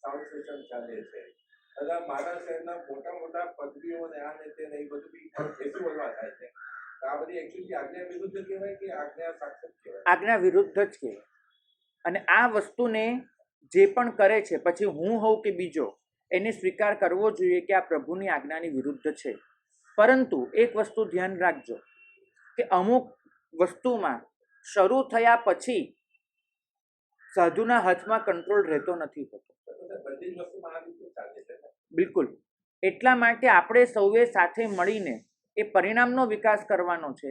સાઉન્ડ સિસ્ટમ ચાલે છે, બધા મારા શહેરના મોટા મોટા પદવીઓ ને આ ને તે ને એ બધું બી એસી વર્ગમાં થાય છે. આ બધી એકચ્યુઅલી આજ્ઞા વિરુદ્ધ કહેવાય કે આજ્ઞા સાક્ષાત કહેવાય? આજ્ઞા વિરુદ્ધ જ કહેવાય. અને આ વસ્તુને જે પણ કરે છે, પછી હું હોઉં કે બીજો, એને સ્વીકાર કરવો જોઈએ કે આ પ્રભુની આજ્ઞાની વિરુદ્ધ છે. પરંતુ એક વસ્તુ ધ્યાન રાખજો કે અમુક વસ્તુમાં શરૂ થયા પછી સાધુના હાથમાં કંટ્રોલ રહેતો નથી હોતો. બિલકુલ. એટલા માટે આપણે સૌએ સાથે મળીને એ પરિણામનો વિકાસ કરવાનો છે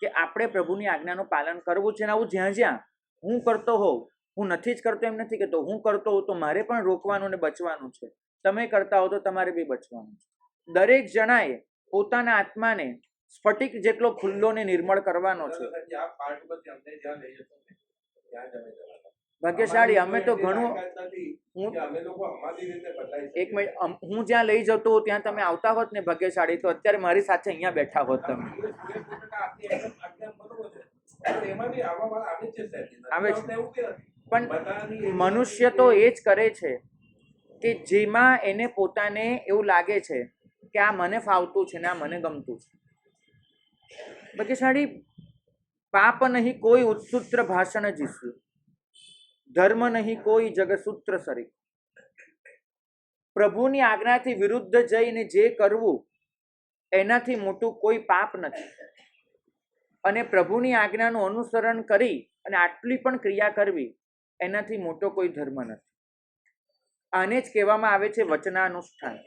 કે આપણે પ્રભુની આજ્ઞાનું પાલન કરવું છે. ને આવું જ્યાં જ્યાં હું કરતો હોઉં, હું નથી જ કરતો એમ નથી કહેતો, હું કરતો હોઉં તો મારે પણ રોકવાનું ને બચવાનું છે. તમે કરતા હો તો તમારે બી બચવાનું છે. દરેક જણાએ પોતાના આત્માને સ્ફટિક જેટલો ખુલ્લો ને નિર્મળ કરવાનો છે. ભાગ્યશાળી, અમે તો ઘણું, એક મિનિટ, હું જ્યાં લઈ જતો હોઉં ત્યાં તમે આવતા હોત ને ભાગ્યશાળી, તો અત્યારે મારી સાથે અહીંયા બેઠા હોત તમે. આવે છે. પણ મનુષ્ય તો એ જ કરે છે કે જેમાં એને પોતાને એવું લાગે છે કે આ મને ફાવતું છે ને આ મને ગમતું છે. ભાગ્યશાળી, પાપ નહીં કોઈ ઉત્સૂત્ર ભાષણ જીસ્યું, ધર્મ નહીં કોઈ જગસૂત્ર સરી. પ્રભુની આજ્ઞાથી વિરુદ્ધ જઈને જે કરવું એનાથી મોટું કોઈ પાપ નથી. અને પ્રભુની આજ્ઞાનું અનુસરણ કરી અને આટલી પણ ક્રિયા કરવી એનાથી મોટો કોઈ ધર્મ નથી. આને જ કહેવામાં આવે છે વચનાનુષ્ઠાન.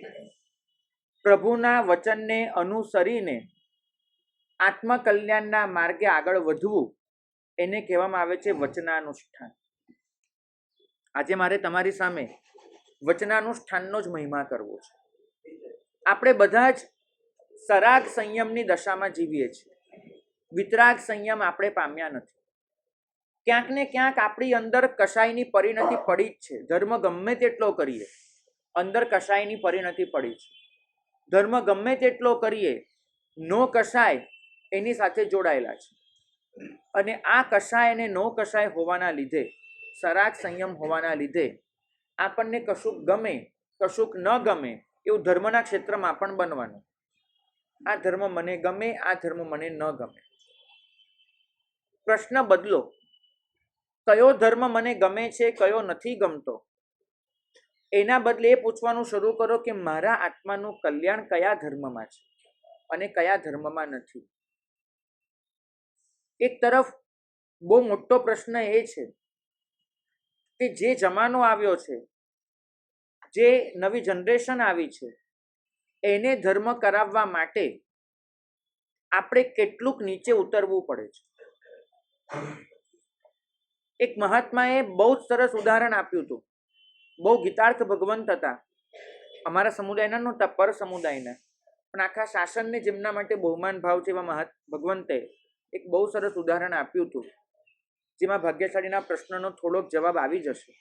પ્રભુના વચનને અનુસરીને આત્મકલ્યાણના માર્ગે આગળ વધવું એને કહેવામાં આવે છે વચનાનુષ્ઠાન. આજે મારે તમારી સામે વચનાનુષ્ઠાનનો જ મહિમા કરવો છે. આપણે બધા જ સરાગ સંયમની દશામાં જીવીએ છીએ. વિતરાગ સંયમ આપણે પામ્યા નથી. ક્યાંક ને ક્યાંક આપણી અંદર કશાયની પરિણતિ પડી જ છે. ધર્મ ગમે તેટલો કરીએ અંદર કશાયની પરિણતિ પડી છે. ધર્મ ગમે તેટલો કરીએ નો કશાય એની સાથે જોડાયેલા છે. અને આ કશાય અને નો કશાય હોવાના લીધે, સરાગ સંયમ હોવાના લીધે આપણને કશુંક ગમે કશુંક ન ગમે એવું ધર્મના ક્ષેત્રમાં પણ બનવાનું. આ ધર્મ મને ગમે, આ ધર્મ મને ન ગમે. પ્રશ્ન બદલો. કયો ધર્મ મને ગમે છે, કયો નથી ગમતો, એના બદલે એ પૂછવાનું શરૂ કરો કે મારા આત્માનું કલ્યાણ કયા ધર્મમાં છે અને કયા ધર્મમાં નથી. એક તરફ બહુ મોટો પ્રશ્ન એ છે કે જે જમાનો આવ્યો છે, જે નવી જનરેશન આવી છે, એને ધર્મ કરાવવા માટે આપણે કેટલુંક નીચે ઉતરવું પડે છે. એક મહાત્માએ બહુ જ સરસ ઉદાહરણ આપ્યું હતું. બહુ ગીતાર્થ ભગવંત હતા. અમારા સમુદાયના નહોતા, પર સમુદાયના, પણ આખા શાસનને જેમના માટે બહુમાન ભાવ છે એવા ભગવંતે એક બહુ સરસ ઉદાહરણ આપ્યું હતું, જેમાં ભાગ્યશાળીના પ્રશ્નનો થોડોક જવાબ આવી જશે.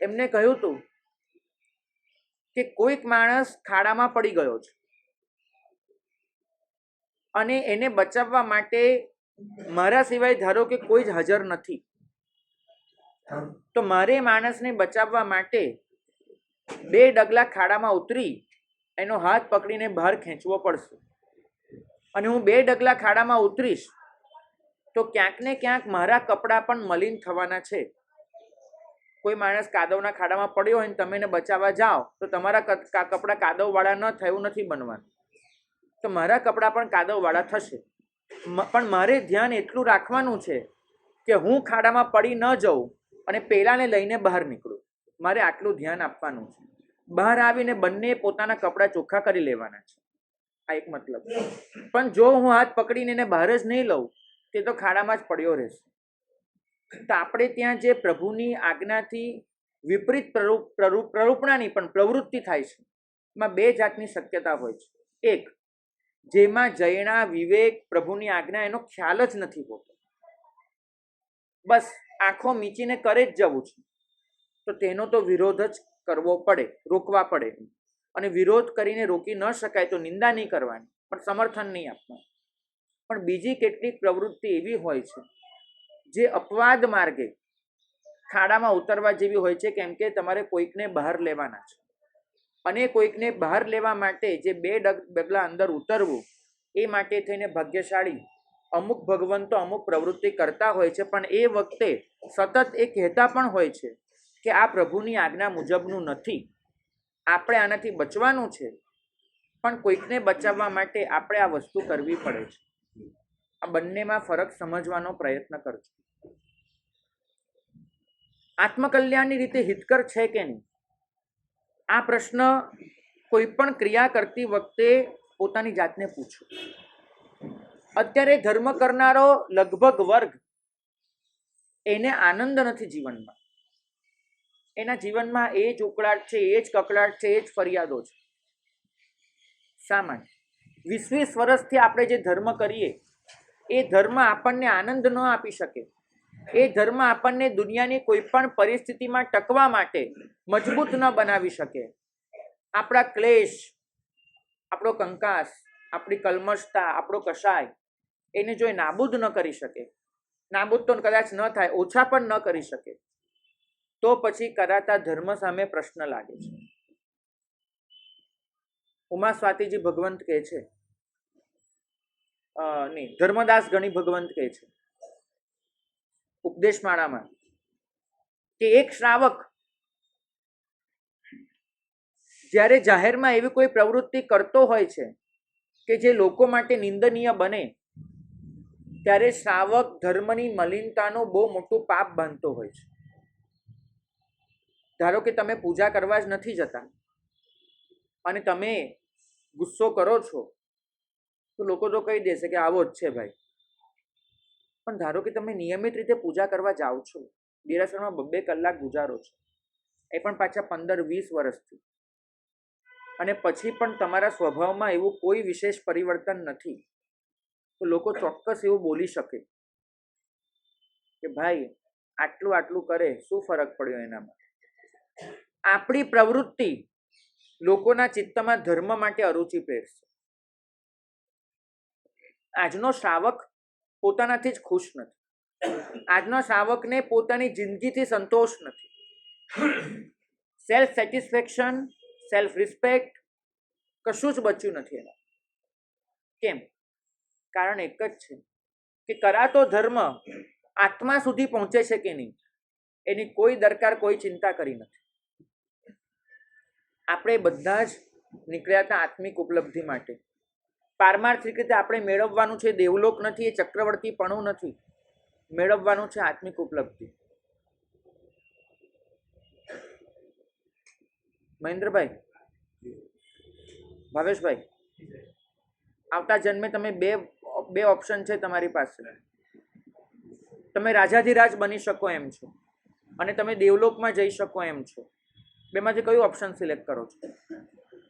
એમને કહ્યું હતું કે કોઈક માણસ ખાડામાં પડી ગયો છે અને એને બચાવવા માટે મારા સિવાય ધારો કે કોઈ જ હાજર નથી, તો મારે માણસને બચાવવા માટે 2 ડગલા ખાડામાં ઉતરી એનો હાથ પકડીને બહાર ખેંચવો પડશે. અને હું 2 ડગલા ખાડામાં ઉતરીશ તો ક્યાંક ને ક્યાંક મારા કપડાં પણ મલિન થવાના છે. કોઈ માણસ કાદવના ખાડામાં પડ્યો હોય ને તમે એને બચાવવા જાઓ તો તમારા કપડાં કાદવવાળા ન થાય એવું નથી બનવાનું, તો મારા કપડાં પણ કાદવવાળા થશે. પણ મારે ધ્યાન એટલું રાખવાનું છે કે હું ખાડામાં પડી ન જાઉં અને પેલાને લઈને બહાર નીકળું. મારે આટલું ધ્યાન આપવાનું છે. બહાર આવીને બંને પોતાના કપડાં ચોખ્ખા કરી લેવાના છે. આ એક મતલબ. પણ જો હું હાથ પકડીને એને બહાર જ નહીં લઉં તે તો ખાડામાં જ પડ્યો રહેશે. તો આપણે ત્યાં જે પ્રભુની આજ્ઞાથી વિપરીત પ્રરૂપણાની પણ પ્રવૃત્તિ થાય છે, એમાં 2 જાતની શક્યતા હોય છે. એક, જેમાં જયણા વિવેક પ્રભુની આજ્ઞા એનો ખ્યાલ જ નથી હોતો, બસ આંખો મીચીને કરે જ જવું છે, તો તેનો તો વિરોધ જ કરવો પડે, રોકવા પડે. અને વિરોધ કરીને રોકી ન શકાય તો નિંદા નહીં કરવાની, પણ સમર્થન નહીં આપવાનું. પણ બીજી કેટલીક પ્રવૃત્તિ એવી હોય છે જે અપવાદ માર્ગે ખાડામાં ઉતરવા જેવી હોય છે, કેમ કે તમારે કોઈકને બહાર લેવાના છે. અને કોઈકને બહાર લેવા માટે જે 2 ડગલા અંદર ઉતરવું, એ માટે થઈને ભાગ્યશાળી અમુક ભગવંતો અમુક પ્રવૃત્તિ કરતા હોય છે, પણ એ વખતે સતત એ કહેતા પણ હોય છે કે આ પ્રભુની આજ્ઞા મુજબનું નથી, આપણે આનાથી બચવાનું છે, પણ કોઈકને બચાવવા માટે આપણે આ વસ્તુ કરવી પડે છે. આ બંનેમાં ફરક સમજવાનો પ્રયત્ન કરજો. આત્મકલ્યાણની રીતે હિતકર છે કે નહીં, આ પ્રશ્ન કોઈ પણ ક્રિયા કરતી વખતે પોતાની જાતને પૂછો. અત્યારે ધર્મ કરનારો લગભગ વર્ગ, એને આનંદ નથી જીવનમાં. એના જીવનમાં એ જ ઉકળાટ છે, એ જ કકળાટ છે, એ જ ફરિયાદો છે. શા માટે? 20-20 વર્ષથી આપણે જે ધર્મ કરીએ એ ધર્મ આપણને આનંદ ન આપી શકે. એ ધર્મ આપણને દુનિયાની કોઈ પણ પરિસ્થિતિમાં ટકવા માટે મજબૂત ન બનાવી શકે. આપણા ક્લેશ, આપણો કંકાસ, આપણી કલ્મશતા, આપણો કશાય એને જો એ નાબૂદ ન કરી શકે, નાબૂદ તો કદાચ ન થાય, ઓછા પણ ન કરી શકે, તો પછી કરાતા ધર્મ સામે પ્રશ્ન લાગે છે. ઉમા સ્વાતિજી ભગવંત કહે છે, નહીં, ધર્મદાસ ગણી ભગવંત કહે છે ઉપદેશમાળામાં કે એક શ્રાવક જ્યારે જાહેરમાં એવી કોઈ પ્રવૃત્તિ કરતો હોય છે કે જે લોકો માટે નિંદનીય બને ત્યારે શ્રાવક ધર્મની મલિનતાનો બહુ મોટું પાપ બાંધતો હોય છે. ધારો કે તમે પૂજા કરવા જ નથી જતા અને તમે ગુસ્સો કરો છો તો લોકો તો કહી દેશે કે આવો જ છે ભાઈ. પણ ધારો કે તમે નિયમિત રીતે પૂજા કરવા જાઓ છો, દેરાસરમાં 2-2 કલાક ગુજારો છો, એ પણ પાછા 15-20 વર્ષથી, અને પછી પણ તમારા સ્વભાવમાં એવું કોઈ વિશેષ પરિવર્તન નથી, તો લોકો ચોક્કસ એવું બોલી શકે કે ભાઈ આટલું આટલું કરે, શું ફરક પડ્યો એનામાં. આપણી પ્રવૃત્તિ લોકોના ચિત્તમાં ધર્મ માટે અરુચિ પ્રેરશે. આજનો શ્રાવક પોતાનાથી જ ખુશ નથી. આજનો શ્રાવકને પોતાની જિંદગીથી સંતોષ નથી. સેલ્ફ સેટિસ્ફેક્શન, સેલ્ફ રિસ્પેક્ટ કશું જ બચ્યું નથી એના. કેમ? કારણ એક જ છે કે કરાતો ધર્મ આત્મા સુધી પહોંચે છે કે નહીં એની કોઈ દરકાર, કોઈ ચિંતા કરી નથી. આપણે બધા જ નીકળ્યા હતા આત્મિક ઉપલબ્ધિ માટે. પારમાર્થિક રીતે આપણે મેળવવાનું છે દેવલોક નથી, એ ચક્રવર્તીપણું નથી, મેળવવાનું છે આત્મિક ઉપલબ્ધિ. મહેન્દ્રભાઈ, ભાવેશભાઈ, આવતા જન્મે તમે બે ઓપ્શન છે તમારી પાસે. તમે રાજાધિરાજ બની શકો એમ છો અને તમે દેવલોકમાં જઈ શકો એમ છો. બેમાંથી કયું ઓપ્શન સિલેક્ટ કરો છો?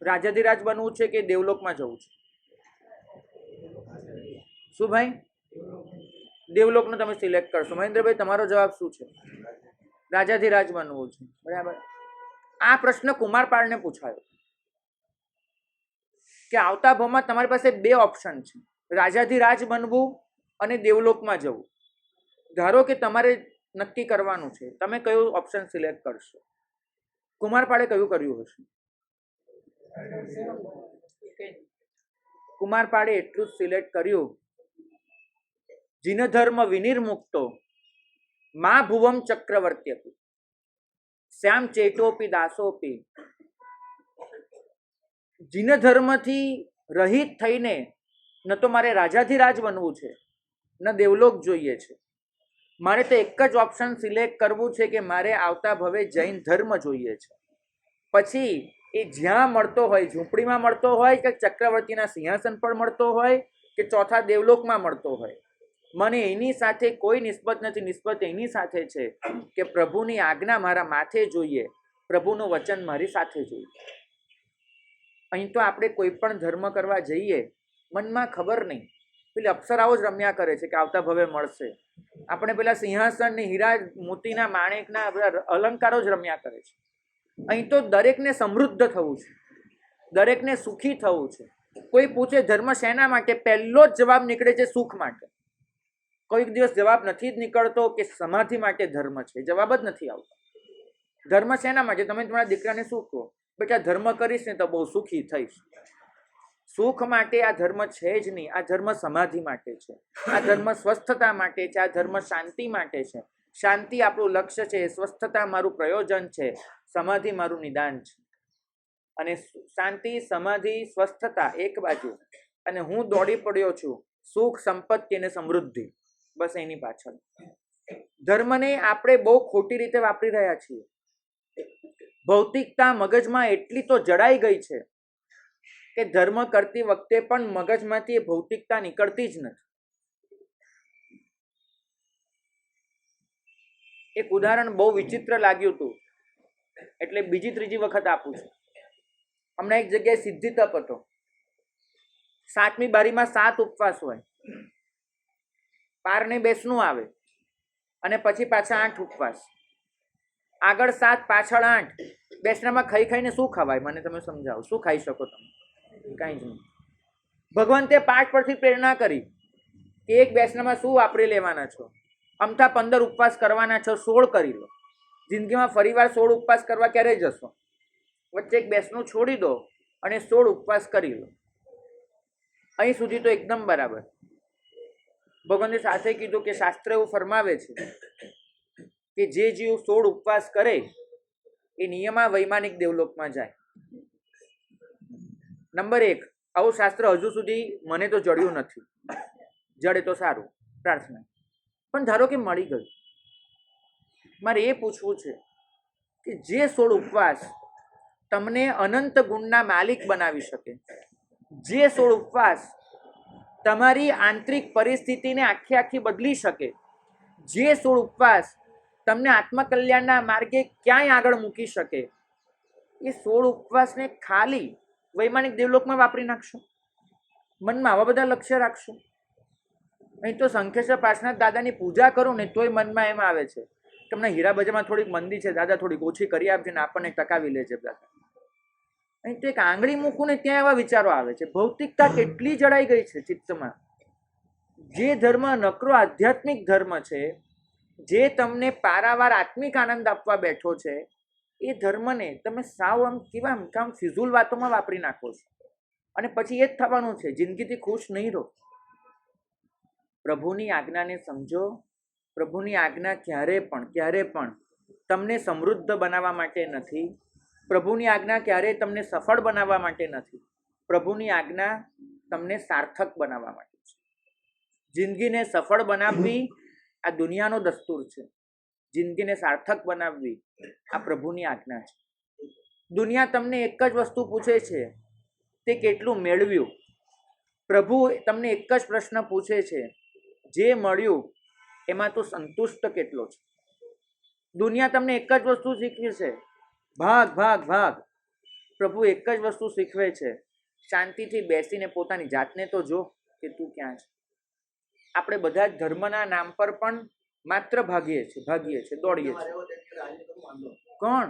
રાજાધિરાજ બનવું છે કે દેવલોકમાં જવું છે? શું ભાઈ? દેવલોકનું તમે સિલેક્ટ કરશો. મહેન્દ્રભાઈ, તમારો જવાબ શું છે? રાજાધિરાજ બનવું છે. બરાબર. આ પ્રશ્ન કુમારપાળને પૂછાયો કે આવતા ભાવમાં તમારી પાસે 2 ઓપ્શન છે, રાજાધિરાજ બનવું અને દેવલોકમાં જવું. ધારો કે તમારે નક્કી કરવાનું છે, તમે કયું ઓપ્શન સિલેક્ટ કરશો? કુમારપાળે કયું કર્યું હશે? કુમારપાળે એટલું જ સિલેક્ટ કર્યું, જીન ધર્મ વિનિર્મુક્તો મા ભુવમ ચક્રવર્ત્યપી શ્યામ ચેટોપી દાસોપી. જીન ધર્મથી રહિત થઈને ન તો મારે રાજાધિરાજ બનવું છે, ન દેવલોક જોઈએ છે. મારે તો એક જ ઓપ્શન સિલેક્ટ કરવું છે કે મારે આવતા ભવે જૈન ધર્મ જોઈએ છે. પછી એ જ્યાં મળતો હોય, ઝૂંપડીમાં મળતો હોય કે ચક્રવર્તીના સિંહાસન પર મળતો હોય કે ચોથા દેવલોકમાં મળતો હોય, મને એની સાથે કોઈ નિસ્બત નથી. નિસ્બત એની સાથે છે કે પ્રભુની આજ્ઞા મારા માથે જોઈએ, પ્રભુનું વચન મારી સાથે જોઈએ. અહીં તો આપણે કોઈ પણ ધર્મ કરવા જઈએ, મનમાં ખબર નહીં, પેલી અપ્સરાઓ જ રમ્યા કરે છે કે આવતા ભવે મળશે. આપણે પેલા સિંહાસન ને હીરા મોતીના માણેકના બધા અલંકારો જ રમ્યા કરે છે. અહીં તો દરેકને સમૃદ્ધ થવું છે, દરેકને સુખી થવું છે. કોઈ પૂછે ધર્મ શેના માટે, પહેલો જ જવાબ નીકળે છે સુખ માટે. કોઈક દિવસ જવાબ નથી જ નીકળતો કે સમાધિ માટે ધર્મ છે, જવાબ જ નથી આવતો. ધર્મ શેના માટે? તમે તમારા દીકરાને શું કહો? બેટા ધર્મ કરીશ ને તો બહુ સુખી થઈશ. સુખ માટે આ ધર્મ છે જ નહીં. આ ધર્મ સમાધિ માટે છે, આ ધર્મ સ્વસ્થતા માટે છે, આ ધર્મ શાંતિ માટે છે. શાંતિ આપણું લક્ષ્ય છે, સ્વસ્થતા મારું પ્રયોજન છે, સમાધિ મારું નિદાન છે. અને શાંતિ, સમાધિ, સ્વસ્થતા એક બાજુ, અને હું દોડી પડ્યો છું સુખ, સંપત્તિ અને સમૃદ્ધિ, બસ એની પાછળ. ધર્મને આપણે બહુ ખોટી રીતે વાપરી રહ્યા છીએ. ભૌતિકતા મગજમાં એટલી તો જડાઈ ગઈ છે કે ધર્મ કરતી વખતે પણ મગજમાંથી એ ભૌતિકતા નીકળતી જ નથી. એક ઉદાહરણ બહુ વિચિત્ર લાગ્યું હતું, એટલે બીજી ત્રીજી વખત આપું છું. હમણાં એક જગ્યાએ સિદ્ધિ તપ હતો. 7મી બારીમાં 7 ઉપવાસ હોય, પારને બેસનું આવે અને પછી પાછા 8 ઉપવાસ, આગળ 7 પાછળ 8. બેસનામાં ખાઈ ખાઈને શું ખવાય? મને તમે સમજાવો, શું ખાઈ શકો તમે? કાંઈ જ નહીં. ભગવંતે પાઠ પરથી પ્રેરણા કરી કે એક બેસનામાં શું વાપરી લેવાના છો? અમથા 15 ઉપવાસ કરવાના છો, 16 કરી લો. જિંદગીમાં ફરીવાર 16 ઉપવાસ કરવા ક્યારે જશો? વચ્ચે એક બેસનું છોડી દો અને 16 ઉપવાસ કરી લો. અહીં સુધી તો એકદમ બરાબર. ભગવાને સાથે કીધું કે શાસ્ત્ર એવું ફરમાવે છે કે જે જીવ 16 ઉપવાસ કરે એ નિયમા વૈમાનિક દેવલોકમાં જાય. નંબર 1, આવું શાસ્ત્ર હજુ સુધી મને તો જડ્યું નથી. જડે તો સારું, પ્રાર્થના. પણ ધારો કે મળી ગયું, મારે એ પૂછવું છે કે જે 16 ઉપવાસ તમને અનંત ગુણના માલિક બનાવી શકે, જે 16 ઉપવાસ તમારી આંતરિક પરિસ્થિતિને આખી બદલી શકે, જે 16 ઉપવાસ તમને આત્મકલ્યાણના માર્ગે ક્યાંય આગળ મૂકી શકે, એ 16 ઉપવાસને ખાલી વૈમાનિક દેવલોકમાં વાપરી નાખશો? મનમાં આવા બધા લક્ષ્ય રાખશો? અહીં તો શંખેશ્વર પાર્શ્વનાથ દાદાની પૂજા કરો ને તોય મનમાં એમ આવે છે કે હમણાં હીરાબજારમાં થોડીક મંદી છે, દાદા થોડીક ઓછી કરી આપજે ને આપણને ટકાવી લેજે દાદા. અહીં તો એક આંગળી મૂકું ને ત્યાં એવા વિચારો આવે છે. ભૌતિકતા કેટલી જડાઈ ગઈ છે ચિત્તમાં. જે ધર્મ નકરો આધ્યાત્મિક ધર્મ છે, જે તમને પારાવાર આત્મિક આનંદ આપવા બેઠો છે, એ ધર્મને તમે સાવ આમ કેવા કામ ફિઝુલ વાતોમાં વાપરી નાખો છો. અને પછી એ જ થવાનું છે, જિંદગીથી ખુશ નહીં રહો. પ્રભુની આજ્ઞાને સમજો. પ્રભુની આજ્ઞા ક્યારે પણ તમને સમૃદ્ધ બનાવવા માટે નથી. પ્રભુની આજ્ઞા ક્યારેય તમને સફળ બનાવવા માટે નથી. પ્રભુની આજ્ઞા તમને સાર્થક બનાવવા માટે છે. જિંદગીને સફળ બનાવવી આ દુનિયાનો દસ્તુર છે. જિંદગીને સાર્થક બનાવવી આ પ્રભુની આજ્ઞા છે. દુનિયા તમને એક જ વસ્તુ પૂછે છે, તે કેટલું મેળવ્યું. પ્રભુ તમને એક જ પ્રશ્ન પૂછે છે, જે મળ્યું એમાં તું સંતુષ્ટ કેટલો છે. દુનિયા તમને એક જ વસ્તુ શીખવી છે, ભાગ ભાગ ભાગ. પ્રભુ એક જ વસ્તુ શીખવે છે, શાંતિથી બેસીને પોતાની જાતને તો જો કે તું ક્યાં છે. આપણે બધા જ ધર્મના નામ પર પણ માત્ર ભાગીએ છીએ, દોડીએ છીએ. કોણ?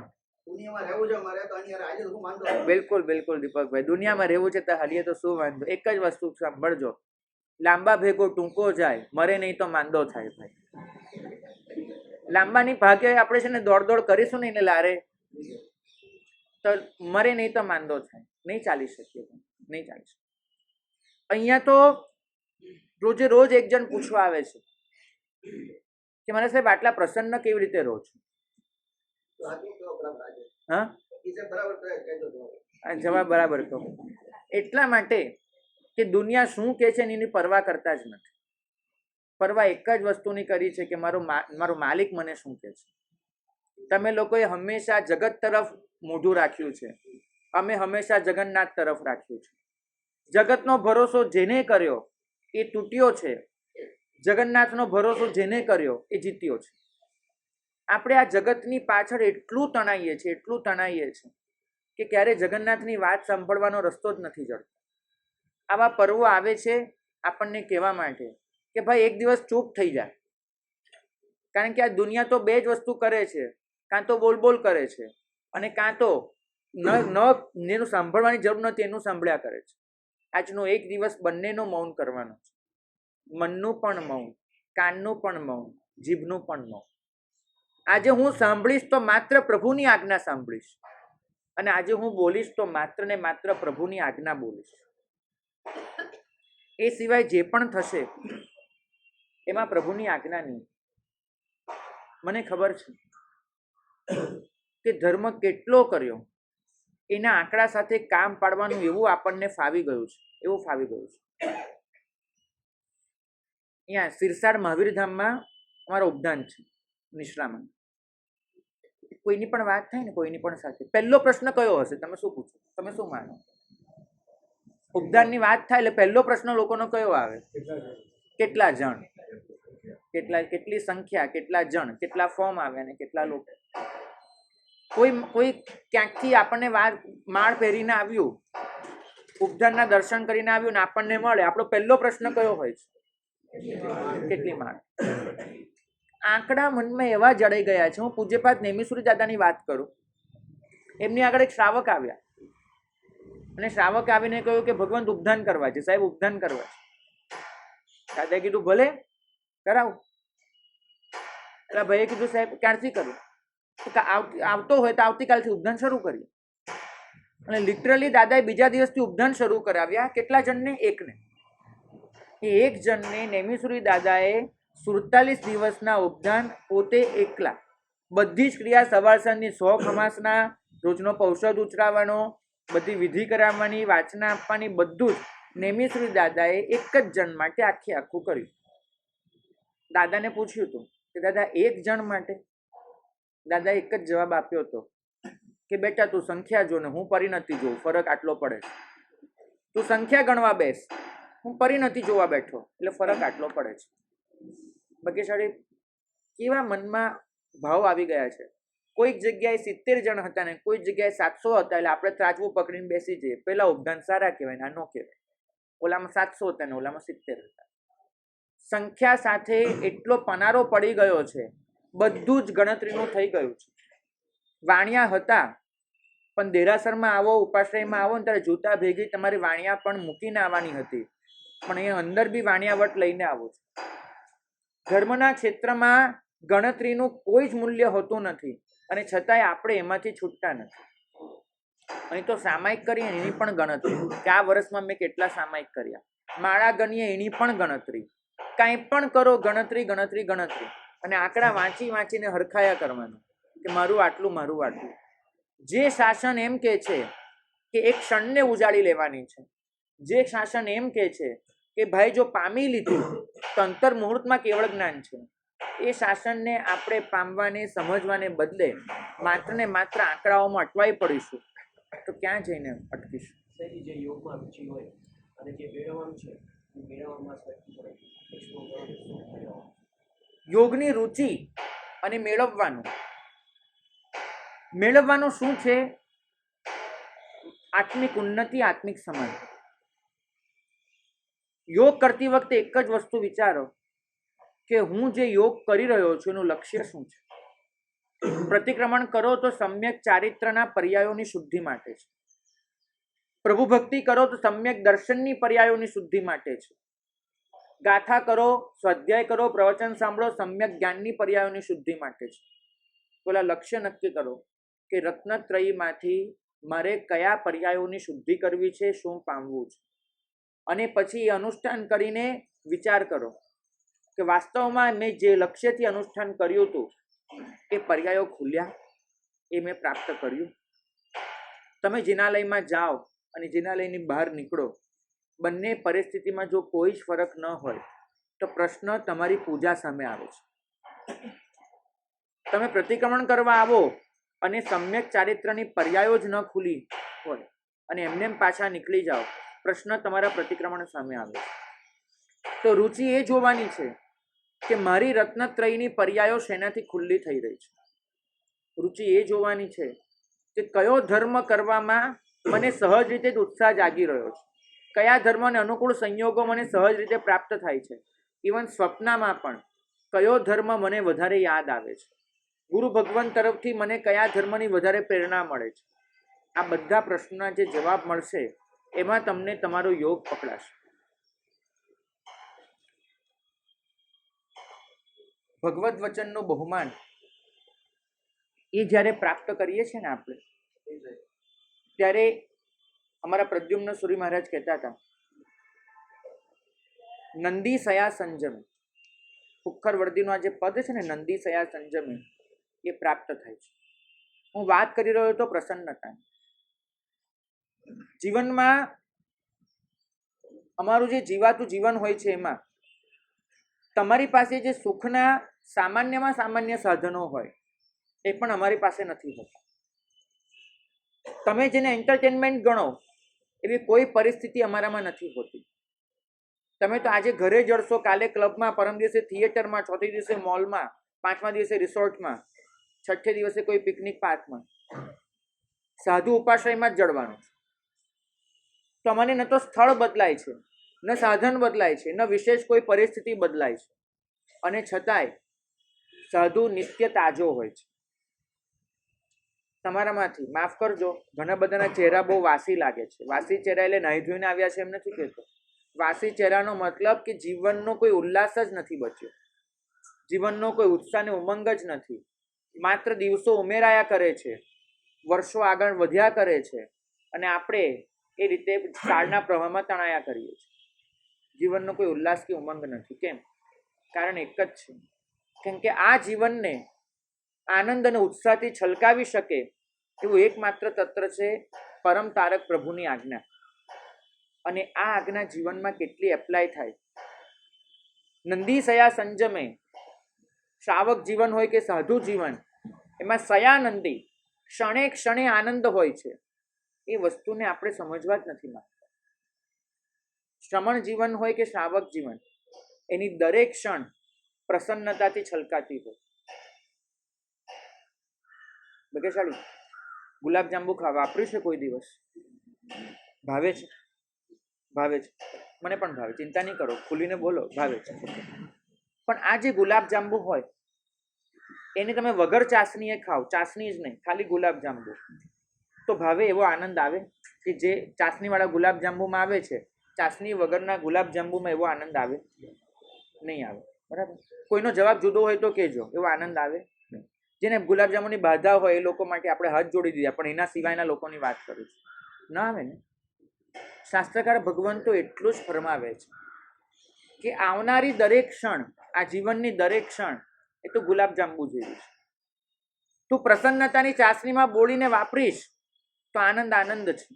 બિલકુલ દીપકભાઈ, દુનિયામાં રહેવું છે તો હાલીએ તો શું વાંધો. એક જ વસ્તુ સાંભળજો, લાંબા ભેગો ટૂંકો જાય, મરે નહીં તો માંદો થાય. ભાઈ લાંબાની ભાગે આપણે છે ને દોડ કરીશું ને એને લારે તો મરે નહીં તો માંદો થાય. નહીં ચાલી શકીએ, નહીં ચાલી શકીએ. અહીંયા તો રોજ એક જણ પૂછવા આવે છે કે મારા સાહેબ આટલા પ્રસન્ન કેવી રીતે રહો છો? હા, જવાબ બરાબર કહો. એટલા માટે કે દુનિયા શું કહે છે એની પરવા કરતા જ નથી. પરવા એક જ વસ્તુની કરી છે કે મારો માલિક મને શું કહે છે. તમે લોકોએ હંમેશા જગત તરફ મોઢું રાખ્યું છે, અમે હંમેશા જગન્નાથ તરફ રાખ્યું છે. જગતનો ભરોસો જેને કર્યો એ તૂટ્યો છે, જગન્નાથનો ભરોસો જેને કર્યો એ જીત્યો છે. આપણે આ જગતની પાછળ એટલું તણાઈએ છીએ કે ક્યારે જગન્નાથની વાત સાંભળવાનો રસ્તો જ નથી જડતો. આવા પર્વો આવે છે આપણને કહેવા માટે કે ભાઈ એક દિવસ ચૂપ થઈ જાય, કારણ કે આ દુનિયા તો બે જ વસ્તુ કરે છે, કાં તો બોલ કરે છે અને કાં તો જેનું સાંભળવાની જરૂર નથી એનું સાંભળ્યા કરે છે. આજનો એક દિવસ બંનેનું મૌન કરવાનો છે. મનનું પણ મૌન, કાનનું પણ મૌન, જીભનું પણ મૌન. આજે હું સાંભળીશ તો માત્ર પ્રભુની આજ્ઞા સાંભળીશ, અને આજે હું બોલીશ તો માત્ર ને માત્ર પ્રભુની આજ્ઞા બોલીશ. એ સિવાય જે પણ થશે એમાં પ્રભુની આજ્ઞા નહીં. મને ખબર છે કે ધર્મ કેટલો કર્યો એના આંકડા સાથે કામ પાડવાનું એવું આપણને ફાવી ગયું છે. અહીંયા સિરસાડ મહાવીરધામમાં અમારો ઉપદાન છે નિશ્રામાં. કોઈની પણ વાત થાય ને કોઈની પણ સાથે પહેલો પ્રશ્ન કયો હશે? તમે શું પૂછો? તમે શું માનો? ઉપદાનની વાત થાય એટલે પહેલો પ્રશ્ન લોકોનો કયો આવે? કેટલા જણ, કેટલી સંખ્યા, કેટલા જણ, કેટલા ફોર્મ આવે અને કેટલા લોકો. કોઈ ક્યાંકથી આપણને માળ પહેરીને આવ્યું, ઉપદાનના દર્શન કરીને આવ્યું ને આપણને મળે, આપણો પહેલો પ્રશ્ન કયો હોય છે? કેટલી માળ. આંકડા મનમાં એવા જડાઈ ગયા છે. હું પૂજ્યપાદ નેમિસુરી દાદાની વાત કરું. એમની આગળ એક શ્રાવક આવ્યા અને શ્રાવક આવીને કહ્યું કે ભગવંત ઉપધાન કરવા છે સાહેબ, ઉપધાન કરવા છે. દાદાએ કીધું ભલે કરાવું. એટલે ભાઈએ કીધું સાહેબ ક્યારથી કરું? આવતો હોય તો આવતીકાલથી ઉપધાન શરૂ કરીએ. અને લિટરલી દાદાએ બીજા દિવસથી ઉપધાન શરૂ કરાવ્યા. કેટલા જણને? એકને. એ એક જણને નેમિસુરી દાદાએ 47 દિવસના ઉપધાન પોતે એકલા, બધી જ ક્રિયા સવાર સાંજની 100 ખમાસના, રોજનો ઔષધ ઉચરાવવાનો, બધી વિધિ કરાવવાની, વાચના આપવાની, બધું જ નેમિશ્રી દાદાએ એક જ જણ માટે આખું કર્યું. દાદાને પૂછ્યું હતું કે દાદા એક જણ માટે? દાદા એક જ જવાબ આપ્યો હતો કે બેટા તું સંખ્યા જો ને હું પરિણતિ જોઉં, ફરક આટલો પડે છે. તું સંખ્યા ગણવા બેસ, હું પરિણતિ જોવા બેઠો, એટલે ફરક આટલો પડે છે. બાકી સાહેબ કેવા મનમાં ભાવ આવી ગયા છે. કોઈક જગ્યાએ 70 જણ હતા ને કોઈક જગ્યાએ 700 હતા, એટલે આપણે ત્રાજવું પકડીને બેસી જઈએ. પેલા ઉપદાન સારા કહેવાય ને આ નો કહેવાય. ઓલામાં 700 હતા ને ઓલામાં 70 હતા. સંખ્યા સાથે એટલો પનારો પડી ગયો છે, બધું જ ગણતરીનું થઈ ગયું છે. વાણિયા હતા પણ દેરાસરમાં આવો, ઉપાશ્રયમાં આવો ને ત્યારે જૂતા ભેગી તમારી વાણિયા પણ મૂકીને આવવાની હતી, પણ એ અંદર બી વાણિયાવટ લઈને આવો છો. ધર્મના ક્ષેત્રમાં ગણતરીનું કોઈ જ મૂલ્ય હોતું નથી, અને છતાંય આપણે એમાંથી છૂટતા નથી. અહીં તો સામાયિક કરીએ એની પણ ગણતરી, કે આ વર્ષમાં મેં કેટલા સામાયિક કર્યા. માળા ગણીએ એની પણ ગણતરી. કાંઈ પણ કરો ગણતરી ગણતરી ગણતરી, અને આંકડા વાંચીને હરખાયા કરવાનું કે મારું આટલું મારું આટલું. જે શાસન એમ કહે છે કે એક ક્ષણને ઉજાડી લેવાની છે, જે શાસન એમ કહે છે કે ભાઈ જો પામી લીધું તો અંતર મુહૂર્તમાં કેવળ જ્ઞાન છે, એ શાસનને આપણે પામવાને સમજવાને બદલે માત્ર ને માત્ર આંકડાઓમાં અટવાઈ પડીશું તો ક્યાં જઈને અટકીશું? જે યોગમાં રુચિ હોય અને જે મેળવવાનું છે એ મેળવવામાં યોગની રુચિ અને મેળવવાનું શું છે? આત્મિક ઉન્નતિ, આત્મિક સમાધિ. યોગ કરતી વખતે એક જ વસ્તુ વિચારો કે હું જે યોગ કરી રહ્યો છું એનું લક્ષ્ય શું છે. પ્રતિક્રમણ કરો તો સમ્યક ચારિત્રના પર્યાયોની શુદ્ધિ માટે છે. પ્રભુ ભક્તિ કરો તો સમ્યક દર્શનની પર્યાયોની શુદ્ધિ માટે છે. ગાથા કરો, સ્વાધ્યાય કરો, પ્રવચન સાંભળો, સમ્યક જ્ઞાનની પર્યાયોની શુદ્ધિ માટે છે. પેલા લક્ષ્ય નક્કી કરો કે રત્નત્રયીમાંથી મારે કયા પર્યાયોની શુદ્ધિ કરવી છે, શું પામવું છે, અને પછી એ અનુષ્ઠાન કરીને વિચાર કરો કે વાસ્તવમાં મેં જે લક્ષ્યથી અનુષ્ઠાન કર્યું હતું એ પર્યાયો ખુલ્યા, એ મેં પ્રાપ્ત કર્યું. તમે જિનાલયમાં જાઓ અને જિનાલયની બહાર નીકળો, બંને પરિસ્થિતિમાં જો કોઈ જ ફરક ન હોય તો પ્રશ્ન તમારી પૂજા સામે આવે છે. તમે પ્રતિક્રમણ કરવા આવો અને સમ્યક ચારિત્રની પર્યાયો જ ન ખુલી હોય અને એમને પાછા નીકળી જાઓ, પ્રશ્ન તમારા પ્રતિક્રમણ સામે આવે છે. તો રુચિ એ જોવાની છે કે મારી રત્નત્રયની પર્યાયો શેનાથી ખુલ્લી થઈ રહી છે. રુચિ એ જોવાની છે કે કયો ધર્મ કરવામાં મને સહજ રીતે જ ઉત્સાહ જાગી રહ્યો છે, કયા ધર્મને અનુકૂળ સંયોગો મને સહજ રીતે પ્રાપ્ત થાય છે. ઇવન સ્વપ્નમાં પણ કયો ધર્મ મને વધારે યાદ આવે છે, ગુરુ ભગવાન તરફથી મને કયા ધર્મની વધારે પ્રેરણા મળે છે. આ બધા પ્રશ્નોના જે જવાબ મળશે એમાં તમને તમારો યોગ પકડાશે. ભગવદ વચનનું બહુમાન એ જ્યારે પ્રાપ્ત કરીએ છીએ ને આપણે, ત્યારે અમારા પ્રદ્યુમ્ન સુરી મહારાજ કહેતા હતા, નંદી સયા સંજમે, ફુક્ખર વર્દીનું આ જે પદ છે ને, નંદી સયા સંજમે, એ પ્રાપ્ત થાય છે. હું વાત કરી રહ્યો હતો પ્રસન્નતા. જીવનમાં અમારું જે જીવાતું જીવન હોય છે એમાં તમારી પાસે જે સુખના સામાન્યમાં સામાન્ય સાધનો હોય એ પણ અમારી પાસે નથી હોતા. તમે જેને એન્ટરટેનમેન્ટ ગણો એવી કોઈ પરિસ્થિતિ અમારામાં નથી હોતી. તમે તો આજે ઘરે જડશો, કાલે ક્લબમાં, પરમ દિવસે થિયેટરમાં, ચોથી દિવસે મોલમાં, પાંચમા દિવસે રિસોર્ટમાં, છઠ્ઠે દિવસે કોઈ પિકનિક પાર્કમાં, સાધુ ઉપાશ્રયમાં જ જડવાનું. તો અમને ન તો સ્થળ બદલાય છે, ન સાધન બદલાય છે, ન વિશેષ કોઈ પરિસ્થિતિ બદલાય છે, અને છતાંય સાધુ નિત્ય તાજો હોય છે. તમારામાંથી માફ કરજો, ઘણા બધાના ચહેરા બહુ વાસી લાગે છે. વાસી ચહેરા એટલે નાહી ધોઈને આવ્યા છે એમ નથી કહેતો. વાસી ચહેરાનો મતલબ કે જીવનનો કોઈ ઉલ્લાસ જ નથી બચ્યો, જીવનનો કોઈ ઉત્સાહ ને ઉમંગ જ નથી. માત્ર દિવસો ઉમેરાયા કરે છે, વર્ષો આગળ વધ્યા કરે છે, અને આપણે એ રીતે કાળના પ્રવાહમાં તણાયા કરીએ છીએ. જીવનનો કોઈ ઉલ્લાસ કે ઉમંગ નથી. કેમ? કારણ એક જ છે, કેમ કે આ જીવનને આનંદ અને ઉત્સાહથી છલકાવી શકે એવું એકમાત્ર તત્વ છે પરમ તારક પ્રભુની આજ્ઞા. અને આ આજ્ઞા જીવનમાં કેટલી એપ્લાય થાય. નંદી સયા સંજમે, શ્રાવક જીવન હોય કે સાધુ જીવન, એમાં સયાનંદી ક્ષણે ક્ષણે આનંદ હોય છે. એ વસ્તુને આપણે સમજવા જ નથી માંગતા. શ્રમણ જીવન હોય કે શ્રાવક જીવન, એની દરેક ક્ષણ પ્રસન્નતાથી છલકાતી હોય. ભાગ્યશાળી ગુલાબજાંબુ વાપર્યું છે કોઈ દિવસ? ભાવે છે? ભાવે છે, મને પણ ભાવે, ચિંતા નહીં કરો, ખુલીને બોલો, ભાવે છે. પણ આ જે ગુલાબજાંબુ હોય એને તમે વગર ચાસણીએ ખાઓ, ચાસણી જ નહીં, ખાલી ગુલાબજાંબુ, તો ભાવે એવો આનંદ આવે કે જે ચાસણીવાળા ગુલાબજાંબુમાં આવે છે, ચાસણી વગરના ગુલાબજાંબુમાં એવો આનંદ આવે નહીં આવે. બરાબર? કોઈનો જવાબ જુદો હોય તો કહેજો, એવો આનંદ આવે. જેને ગુલાબજાંબુની બાધા હોય એ લોકો માટે આપણે હાથ જોડી દીધા, પણ એના સિવાયના લોકોની વાત કરું છું, ના આવે ને. શાસ્ત્રકાર ભગવાન તો એટલું જ ફરમાવે છે કે આવનારી દરેક ક્ષણ, આ જીવનની દરેક ક્ષણ એ તો ગુલાબજાંબુ જેવી છે. તું પ્રસન્નતાની ચાસણીમાં બોળીને વાપરીશ તો આનંદ આનંદ છે.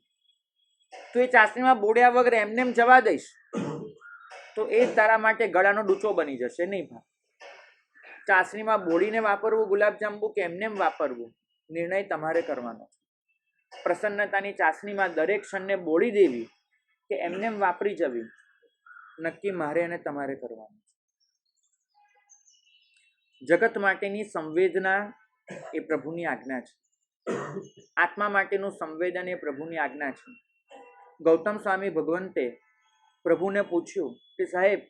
તું એ ચાસણીમાં બોળ્યા વગર એમને એમ જવા દઈશ તો એ તારા માટે ગળાનો ડૂચો બની જશે. નહીં ભાઈ, ચાસણીમાં બોળીને વાપરવું ગુલાબજાંબુ કે એમને એમ વાપરવું, નિર્ણય તમારે કરવાનો. પ્રસન્નતાની ચાસણીમાં દરેક ક્ષણને બોળી દેવી કે એમને એમ વાપરી જવી, નક્કી મારે અને તમારે કરવાનું. જગત માટેની સંવેદના એ પ્રભુની આજ્ઞા છે. આત્મા માટેનું સંવેદન એ પ્રભુની આજ્ઞા છે. ગૌતમ સ્વામી ભગવંતે પ્રભુને પૂછ્યું કે સાહેબ,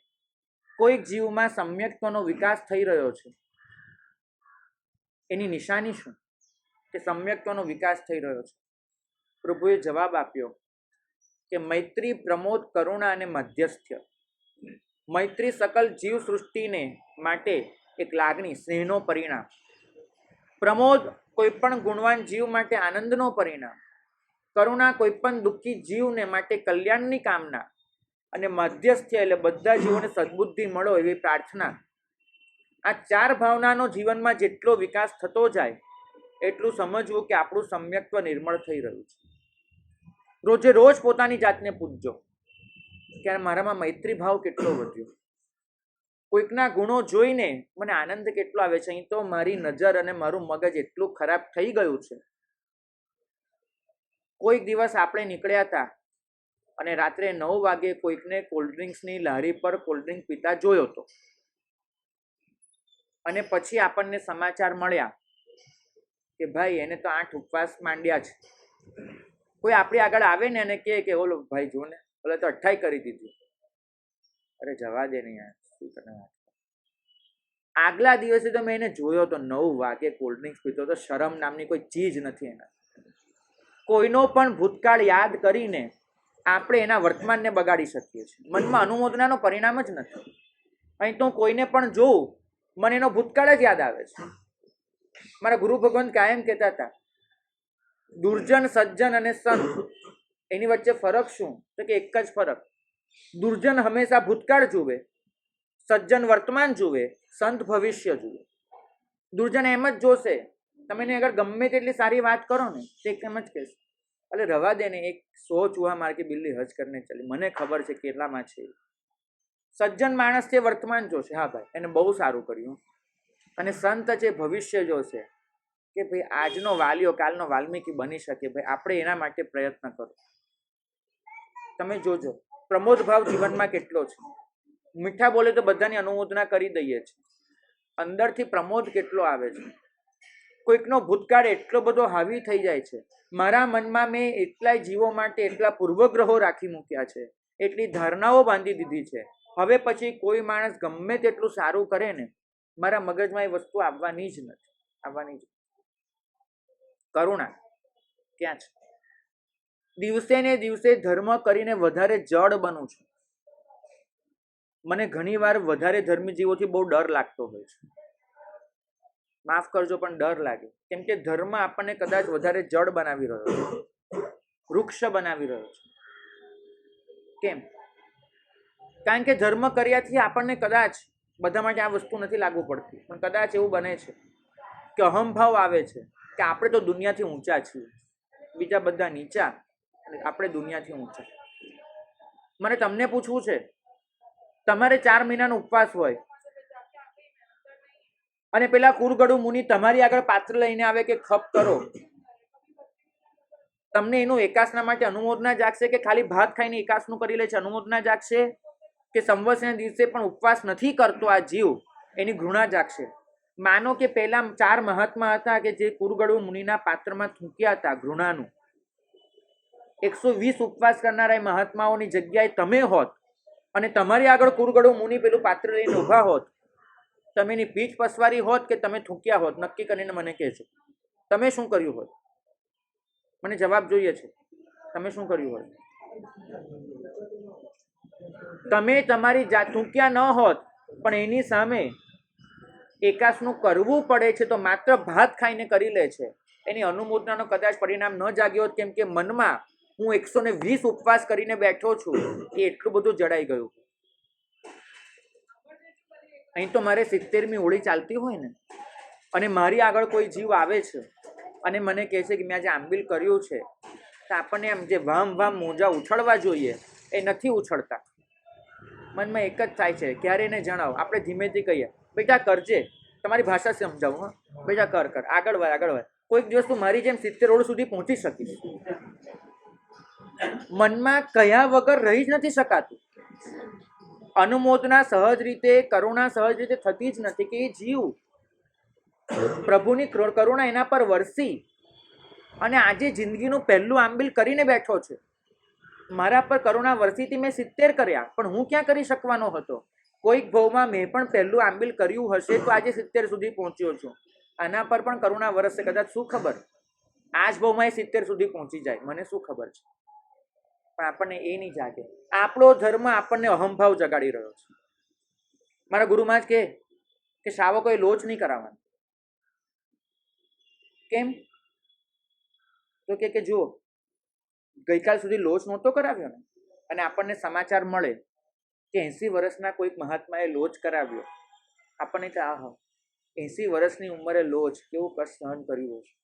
કોઈક જીવમાં સમ્યક્ત્વનો વિકાસ થઈ રહ્યો છે, એની નિશાની શું કે સમ્યક્ત્વનો વિકાસ થઈ રહ્યો છે? પ્રભુએ જવાબ આપ્યો કે મૈત્રી, પ્રમોદ, કરુણા અને મધ્યસ્થ્ય. મૈત્રી સકલ જીવ સૃષ્ટિને માટે એક લાગણી, સ્નેહનો પરિણામ. પ્રમોદ કોઈ પણ ગુણવાન જીવ માટે આનંદનો પરિણામ. કરુણા કોઈ પણ દુઃખી જીવને માટે કલ્યાણની કામના. અને મધ્યસ્થ્ય એટલે બધા જીવોને સદબુદ્ધિ મળો એવી પ્રાર્થના. આ ચાર ભાવનાનો જીવનમાં જેટલો વિકાસ થતો જાય એટલું સમજવું કે આપણું સમ્યક્ત્વ નિર્મળ થઈ રહ્યું છે. રોજે રોજ પોતાની જાતને પૂછજો કે મારામાં મૈત્રી ભાવ કેટલો વધ્યો. કોઈકના ગુણો જોઈને મને આનંદ કેટલો આવે છે. અહીં તો મારી નજર અને મારું મગજ એટલું ખરાબ થઈ ગયું છે. કોઈક દિવસ આપણે નીકળ્યા હતા અને રાત્રે 9 વાગે કોઈકને કોલ્ડ્રિંક્સની લારી પર કોલ્ડ્રિંક પીતા જોયો હતો. અને પછી આપણને સમાચાર મળ્યા કે ભાઈ એને તો 8 ઉપવાસ માંડ્યા છે. કોઈ આપણી આગળ આવે ને અને કહે કે ઓલો ભાઈ જો ને, ઓલો તો 28 કરી દીધી. અરે જવા દે ને યાર, શું તને વાત. આગલા દિવસે તો મેં એને જોયો તો 9 વાગે કોલ્ડ્રિંક્સ પીતો તો. શરમ નામની કોઈ ચીજ નથી એના. કોઈનો પણ ભૂતકાળ યાદ કરીને આપણે એના વર્તમાનને બગાડી શકીએ છીએ. મનમાં અનુમોદનાનો પરિણામ જ નથી. અહીં તો કોઈને પણ જોઉં મને એનો ભૂતકાળ જ યાદ આવે છે. મારા ગુરુ ભગવાન કાયમ કહેતા હતા, દુર્જન, સજ્જન અને સંત એની વચ્ચે ફરક શું? તો કે એક જ ફરક. દુર્જન હંમેશા ભૂતકાળ જુએ, સજ્જન વર્તમાન જુએ, સંત ભવિષ્ય જુએ. દુર્જન એમ જ જોશે, તમે એને અગર ગમે તેટલી સારી વાત કરો ને તે એમ જ કહેશે, અરે રવા દે ને, એક 100 ચૂહા માર કે બિલ્લી હજ કરીને ચલી, મને ખબર છે કેટલામાં છે. સજ્જન માણસ છે વર્તમાન જોશે, હા ભાઈ એને બહુ સારું કર્યું. અને સંત છે ભવિષ્ય જોશે કે ભાઈ આજનો વાલિયો કાલનો વાલ્મીકી બની શકે. ભાઈ આપણે એના માટે પ્રયત્ન કરો. તમે જોજો પ્રમોદ ભાવ જીવનમાં કેટલો છે. મીઠા બોલે તો બધાની અનુમોદના કરી દઈએ છીએ, અંદરથી પ્રમોદ કેટલો આવે છે. કોઈકનો ભૂતકાળ એટલો બધો હાવી થઈ જાય છે. મારા મનમાં મેં એટલાય જીવો માટે એટલા પૂર્વગ્રહો રાખી મૂક્યા છે, એટલી ધારણાઓ બાંધી દીધી છે. હવે પછી કોઈ માણસ ગમે તેટલું સારું કરે ને, મારા મગજમાં એ વસ્તુ આવવાની જ નથી, આવવાની જ. કરુણા ક્યાં છે? દિવસે ને દિવસે ધર્મ કરીને વધારે જડ બનું છું. મને ઘણીવાર વધારે ધર્મી જીવોથી બહુ ડર લાગતો હોય છે. માફ કરજો પણ ડર લાગે. કેમ કે ધર્મ આપણને કદાચ વધારે જડ બનાવી રહ્યો છે, વૃક્ષ બનાવી રહ્યો છે. કેમ? કારણ કે ધર્મ કર્યાથી આપણને કદાચ, બધા માટે આ વસ્તુ નથી લાગુ પડતી, પણ કદાચ એવું બને છે કે અહંભાવ આવે છે કે આપણે તો દુનિયાથી ઊંચા છીએ, બીજા બધા નીચા, આપણે દુનિયાથી ઊંચા. મને તમને પૂછવું છે, તમારે 4 મહિનાનો ઉપવાસ હોય અને પેલા કુરગડુ મુનિ તમારી આગળ પાત્ર લઈને આવે કે ખપ કરો, તમને એનું એકાસના માટે અનુમોદના જાગશે કે ખાલી ભાત ખાઈને એકાસનું કરી લે છે અનુમોદના જાગશે, કે સંવત્સરના દિવસે પણ ઉપવાસ નથી કરતો આ જીવ એની ઘૃણા જાગશે? માનો કે પહેલા 4 મહાત્મા હતા કે જે કુરગડુ મુનિના પાત્રમાં થૂંક્યા હતા ઘૃણાનું. 120 ઉપવાસ કરનારા એ મહાત્માઓની જગ્યાએ તમે હોત અને તમારી આગળ કુરગડુ મુનિ પેલું પાત્ર લઈને ઊભા હોત, તમે એની પીઠ પસવારી હોત કે તમે થૂંક્યા હોત? નક્કી કરીને મને કહેજો, તમે શું કર્યું હોત? મને જવાબ જોઈએ છે. તમે શું કર્યું હોત? તમે તમારી જાત થૂંક્યા ન હોત પણ એની સામે એકાસનું કરવું પડે છે તો માત્ર ભાત ખાઈને કરી લે છે. એની અનુમોદનાનો કદાચ પરિણામ ન જાગ્યો હોત, કેમ કે મનમાં હું 120 ઉપવાસ કરીને બેઠો છું એ એટલું બધું જડાઈ ગયું. અહીં તો મારે 70મી હોળી ચાલતી હોય ને અને મારી આગળ કોઈ જીવ આવે છે અને મને કહે છે કે મેં આજે આંબીલ કર્યું છે, તો આપણને એમ જે વામ વામ મોજા ઉછળવા જોઈએ એ નથી ઉછળતા. મનમાં એક જ થાય છે, ક્યારે એને જણાવો. આપણે ધીમેથી કહીએ, બેટા કરજે, તમારી ભાષા સમજાવું, હા બેટા કર કર, આગળ વધ આગળ વધ. કોઈક દિવસ તું મારી જેમ 70 રોડ સુધી પહોંચી શકીશ. મનમાં કયા વગર રહી જ નથી શકાતું. અનુમોદના સહજ રીતે, કરુણા સહજ રીતે થતી જ નથી કે એ જીવ પ્રભુની કરુણા એના પર વરસી અને આજે જિંદગીનું પહેલું આંબિલ કરીને બેઠો છે. મારા પર કરુણા વરસીથી મેં 70 કર્યા, પણ હું ક્યાં કરી શકવાનો હતો? કોઈક ભાવમાં મેં પણ પહેલું આંબિલ કર્યું હશે તો આજે 70 સુધી પહોંચ્યો છું. આના પર પણ કરુણા વરસશે કદાચ, શું ખબર આજ ભાવમાં એ 70 સુધી પહોંચી જાય, મને શું ખબર છે? પણ આપણને એ નહીં જાગે. આપણો ધર્મ આપણને અહંભાવ જગાડી રહ્યો છે. મારા ગુરુમાં જ કે શ્રાવકોએ લોચ નહીં કરાવવાનો. કેમ? તો કે જુઓ, ગઈકાલ સુધી લોચ નહોતો કરાવ્યો ને, અને આપણને સમાચાર મળે કે 80 વર્ષના કોઈક મહાત્માએ લોચ કરાવ્યો. આપણને તો 80 વર્ષની ઉંમરે લોચ, કેવું કષ્ટ સહન કર્યું હશે.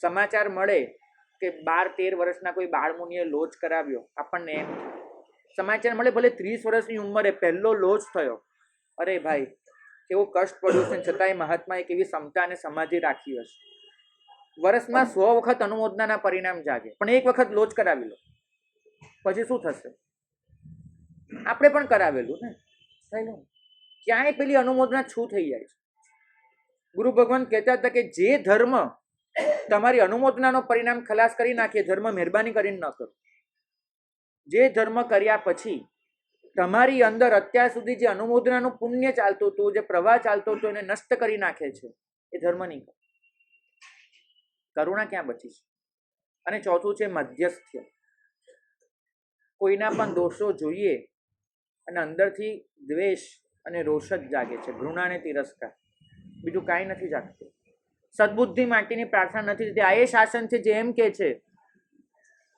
સમાચાર મળે કે 12-13 વર્ષના કોઈ બાળમુનિએ લોચ કરાવ્યો, આપણને એમ. સમાચાર મળે ભલે 30 વર્ષની ઉંમરે પહેલો લોચ થયો, અરે ભાઈ કેવું કષ્ટ પડ્યું છે, છતાંય મહાત્માએ કેવી ક્ષમતા અને સમાધિ રાખી હશે. વર્ષમાં 100 વખત અનુમોદનાના પરિણામ જાગે, પણ એક વખત લોચ કરાવી લો પછી શું થશે? આપણે પણ કરાવેલું ને, ક્યાંય પેલી અનુમોદના છું થઈ જાય છે. ગુરુ ભગવાન કહેતા હતા કે જે ધર્મ તમારી અનુમોદનાનો પરિણામ ખલાસ કરી નાખે, ધર્મ મહેરબાની કરીને ન કરો. જે ધર્મ કર્યા પછી તમારી અંદર અત્યાર સુધી જે અનુમોદનાનું પુણ્ય ચાલતું હતું, જે પ્રવાહ ચાલતો હતો, એને નષ્ટ કરી નાખે છે, એ ધર્મ નહીં કરો. કરુણા ક્યાં બચી છે? અને ચોથું છે મધ્યસ્થ્ય. કોઈના પણ દોષો જોઈએ અને અંદરથી દ્વેષ અને રોષ જ જાગે છે, ઘૃણા અને તિરસ્કાર, બીજું કાંઈ નથી જાગતું. સદબુદ્ધિ માટેની પ્રાર્થના નથી થતી. આ એ શાસન છે જે એમ કે છે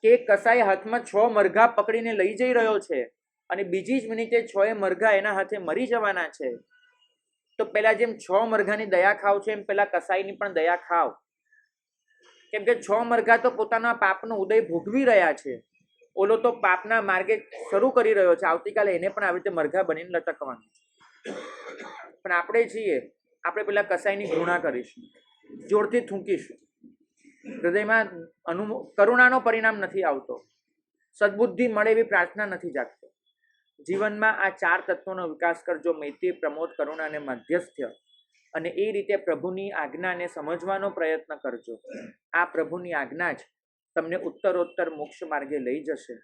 કે કસાઈ હાથમાં 6 મરઘા પકડીને લઈ જઈ રહ્યો છે અને બીજી જ મિનિટે 6 મરઘા એના હાથે મરી જવાના છે, તો પેલા જેમ 6 મરઘાની દયા ખાવ છો એમ પેલા કસાઈની પણ દયા ખાવ. કેમ કે 6 મરઘા તો પોતાના પાપનો ઉદય ભોગવી રહ્યા છે, ઓલો તો પાપના માર્ગે શરૂ કરી રહ્યો છે, આવતીકાલે એને પણ આવી રીતે મરઘા બનીને લટકવાનું છે. પણ આપણે છીએ, આપણે પેલા કસાઈની ઘૃણા કરીશું, જોરથી થૂંકીશું, હૃદયમાં કરુણાનો પરિણામ નથી આવતો, સદબુદ્ધિ મળે એવી પ્રાર્થના નથી જાગતો. જીવનમાં આ 4 તત્વોનો વિકાસ કરજો, મૈત્રી, પ્રમોદ, કરુણા અને મધ્યસ્થ્ય, અને એ રીતે પ્રભુની આજ્ઞાને સમજવાનો પ્રયત્ન કરજો. આ પ્રભુની આજ્ઞા જ તમને ઉત્તરોત્તર મોક્ષ માર્ગે લઈ જશે.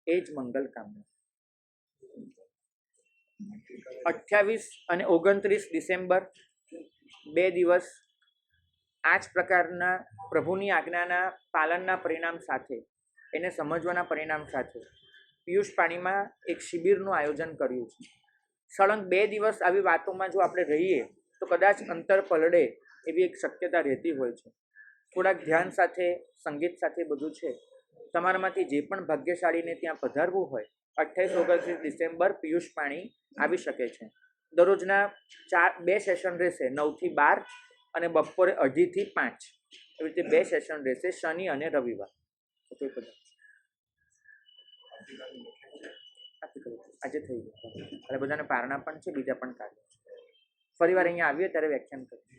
એ જ મંગલ કામના. 28 અને 29 ડિસેમ્બર 2 દિવસ આ જ પ્રકારના પ્રભુની આજ્ઞાના પાલનના પરિણામ સાથે, એને સમજવાના પરિણામ સાથે પિયુષ પાણીમાં એક શિબિરનું આયોજન કર્યું છે. સળંગ 2 દિવસ આવી વાતોમાં જો આપણે રહીએ તો કદાચ અંતર પલળે એવી એક શક્યતા રહેતી હોય છે. થોડાક ધ્યાન સાથે, સંગીત સાથે બધું છે. તમારામાંથી જે પણ ભાગ્યશાળીને ત્યાં પધારવું હોય, 28-29 ડિસેમ્બર પિયુષ પાણી આવી શકે છે. દરરોજના 2 સેશન રહેશે, 9 થી 12 અને બપોરે 2:30 થી 5, એવી રીતે 2 સેશન રહેશે, શનિ અને રવિવાર. આજે થઈ ગયું એટલે બધાને પારણા પણ છે, બીજા પણ કાર્યો છે. ફરી વાર અહીંયા આવીએ ત્યારે વ્યાખ્યાન કરીશું.